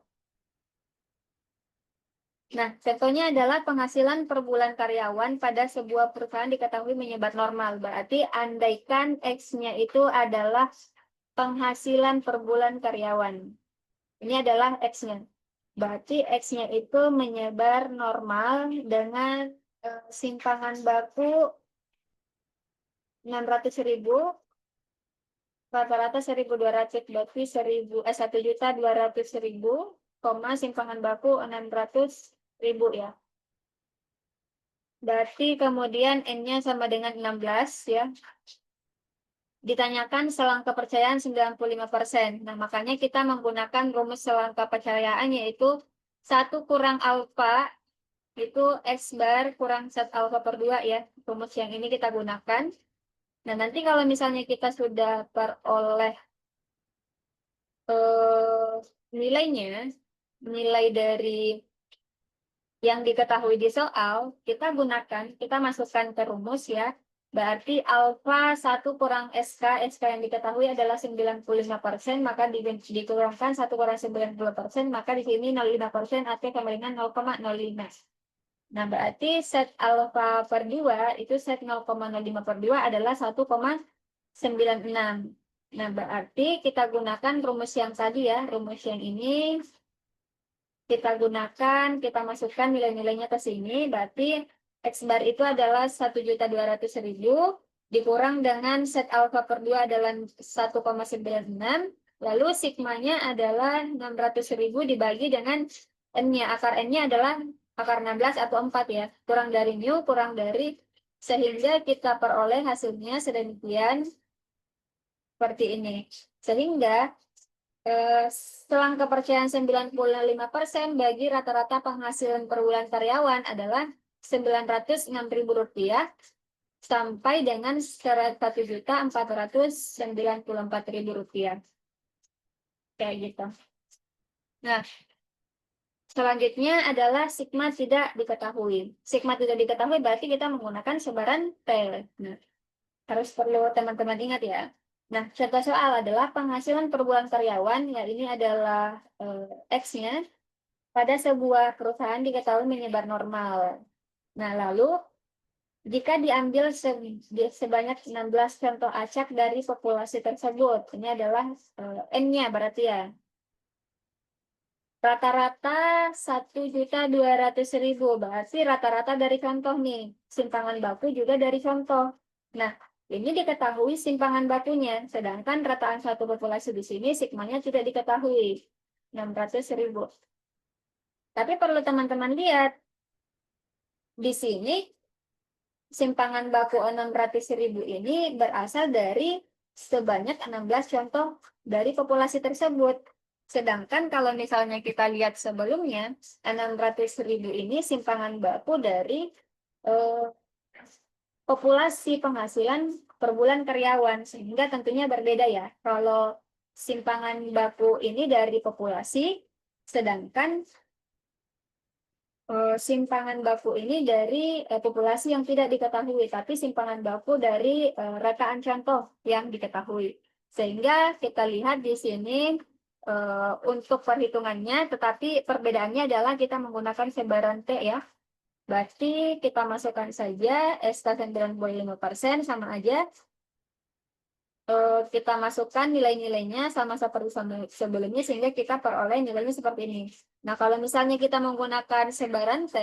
Nah, contohnya adalah penghasilan per bulan karyawan pada sebuah perusahaan diketahui menyebar normal. Berarti andaikan X-nya itu adalah penghasilan per bulan karyawan. Ini adalah X-nya. Berarti X-nya itu menyebar normal dengan simpangan baku 600.000, rata-rata 1.200, berarti 1.200.000, simpangan baku 600.000 ya. Berarti kemudian N-nya sama dengan 16 ya. Ditanyakan selang kepercayaan 95%. Nah, makanya kita menggunakan rumus selang kepercayaan yaitu 1 kurang alfa itu X bar kurang set alfa per 2 ya. Rumus yang ini kita gunakan. Nah, nanti kalau misalnya kita sudah peroleh eh, nilainya, nilai dari yang diketahui di soal, kita masukkan ke rumus ya. Berarti alfa 1 kurang SK yang diketahui adalah 95%, maka dikurangkan 1 kurang 90%, maka di sini 0,5% artinya sama dengan 0,05. Nah, berarti set alfa per 2 itu set 0,05 per 2 adalah 1,96. Nah, berarti kita gunakan rumus yang tadi ya, rumus yang ini kita gunakan, kita masukkan nilai-nilainya ke sini, berarti X bar itu adalah 1.200.000 dikurang dengan set alfa per 2 adalah 1,96, lalu sigmanya adalah 600.000 dibagi dengan N-nya, akar N-nya adalah akar 16 atau 4 ya, kurang dari mu, kurang dari, sehingga kita peroleh hasilnya sedemikian seperti ini. Sehingga selang kepercayaan 95% bagi rata-rata penghasilan per bulan karyawan adalah Rp906.000 sampai dengan Rp1.494.000. Kayak gitu. Nah, selanjutnya adalah sigma tidak diketahui. Sigma tidak diketahui berarti kita menggunakan sebaran T. Nah, harus perlu teman-teman ingat ya. Nah, contoh soal adalah penghasilan per bulan karyawan, ya ini adalah X-nya, pada sebuah perusahaan diketahui menyebar normal. Nah, lalu Jika diambil sebanyak 16 contoh acak dari populasi tersebut, ini adalah N-nya berarti ya. Rata-rata 1.200.000, berarti rata-rata dari contoh nih. Simpangan baku juga dari contoh. Nah, ini diketahui simpangan bakunya, sedangkan rataan satu populasi di sini sigmanya tidak diketahui, 600.000. Tapi perlu teman-teman lihat, di sini simpangan baku 600.000 ini berasal dari sebanyak 16 contoh dari populasi tersebut. Sedangkan kalau misalnya kita lihat sebelumnya, 600.000 ini simpangan baku dari eh, populasi penghasilan per bulan karyawan, sehingga tentunya berbeda ya. Kalau simpangan baku ini dari populasi, sedangkan simpangan baku ini dari populasi yang tidak diketahui, tapi simpangan baku dari rataan contoh yang diketahui. Sehingga kita lihat di sini untuk perhitungannya, tetapi perbedaannya adalah kita menggunakan sebaran T ya. Berarti kita masukkan saja SK 95% sama aja. Kita masukkan nilai-nilainya sama seperti sebelumnya sehingga kita peroleh nilainya seperti ini. Nah, kalau misalnya kita menggunakan sebaran T,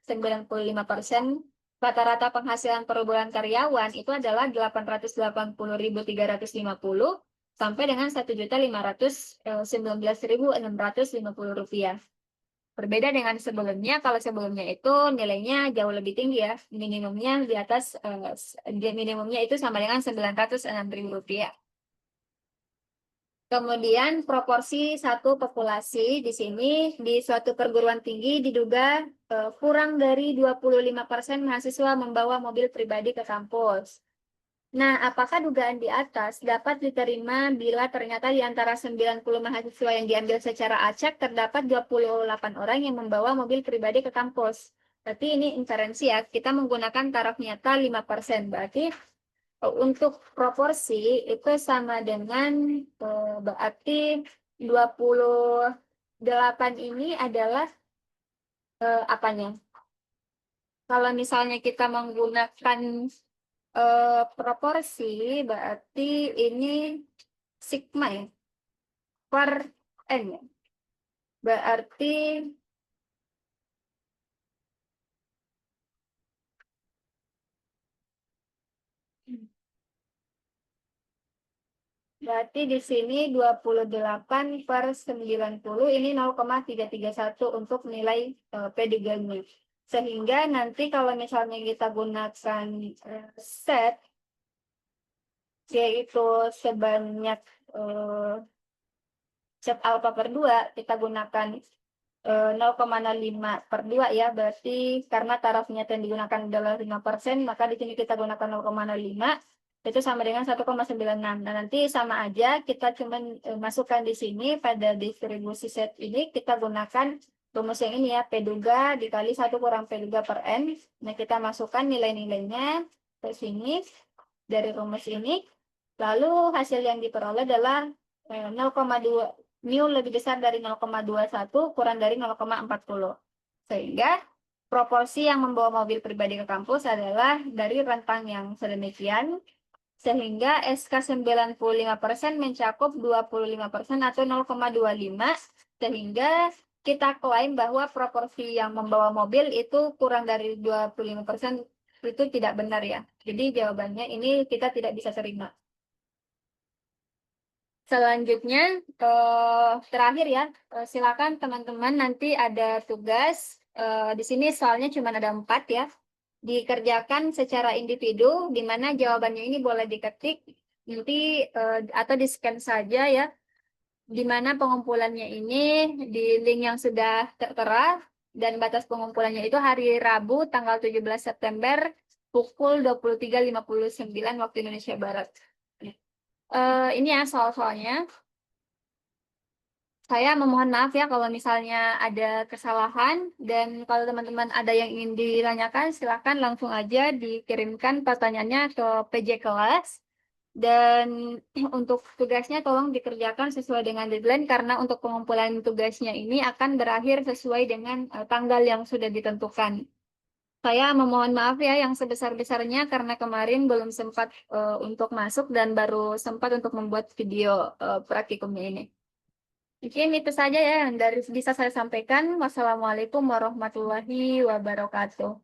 95%, rata-rata penghasilan per bulan karyawan itu adalah 880.350 sampai dengan 1.519.650 rupiah. Berbeda dengan sebelumnya, kalau sebelumnya itu nilainya jauh lebih tinggi ya. Minimumnya di atas, minimumnya itu sama dengan 906.000 rupiah. Kemudian proporsi satu populasi di sini di suatu perguruan tinggi diduga kurang dari 25% mahasiswa membawa mobil pribadi ke kampus. Nah, apakah dugaan di atas dapat diterima bila ternyata di antara 90 mahasiswa yang diambil secara acak terdapat 28 orang yang membawa mobil pribadi ke kampus? Berarti ini inferensi ya, kita menggunakan taraf nyata 5%. Berarti untuk proporsi itu sama dengan berarti 28 ini adalah apanya? Kalau misalnya kita menggunakan proporsi, berarti ini sigma ya, per N ya. Berarti berarti di sini 28 per 90 ini 0,331 untuk nilai P3-nya. Sehingga nanti kalau misalnya kita gunakan set, yaitu sebanyak set alfa per 2, kita gunakan 0,05 per 2 ya, berarti karena tarafnya yang digunakan adalah 5%, maka di sini kita gunakan 0,05, itu sama dengan 1,96. Nah, nanti sama aja, kita cuma masukkan di sini pada distribusi set ini, kita gunakan rumus yang ini ya, P duga dikali 1 kurang P duga per N. Nah, kita masukkan nilai-nilainya ke sini dari rumus ini, lalu hasil yang diperoleh adalah 0,2 mu lebih besar dari 0,21 kurang dari 0,40. Sehingga proporsi yang membawa mobil pribadi ke kampus adalah dari rentang yang sedemikian, sehingga SK 95% mencakup 25% atau 0,25, sehingga kita klaim bahwa proporsi yang membawa mobil itu kurang dari 25% itu tidak benar ya. Jadi jawabannya ini kita tidak bisa terima. Selanjutnya, terakhir ya, silakan teman-teman nanti ada tugas. Di sini soalnya cuma ada 4 ya. Dikerjakan secara individu, di mana jawabannya ini boleh diketik nanti atau di-scan saja ya. Di mana pengumpulannya ini di link yang sudah tertera dan batas pengumpulannya itu hari Rabu tanggal 17 September pukul 23.59 waktu Indonesia Barat. Ini ya soal-soalnya. Saya memohon maaf ya kalau misalnya ada kesalahan dan kalau teman-teman ada yang ingin ditanyakan silakan langsung aja dikirimkan pertanyaannya ke PJ kelas dan untuk tugasnya tolong dikerjakan sesuai dengan deadline karena untuk pengumpulan tugasnya ini akan berakhir sesuai dengan tanggal yang sudah ditentukan. Saya memohon maaf ya yang sebesar-besarnya karena kemarin belum sempat, untuk masuk dan baru sempat untuk membuat video, praktikumnya ini. Mungkin itu saja ya yang bisa saya sampaikan. Wassalamualaikum warahmatullahi wabarakatuh.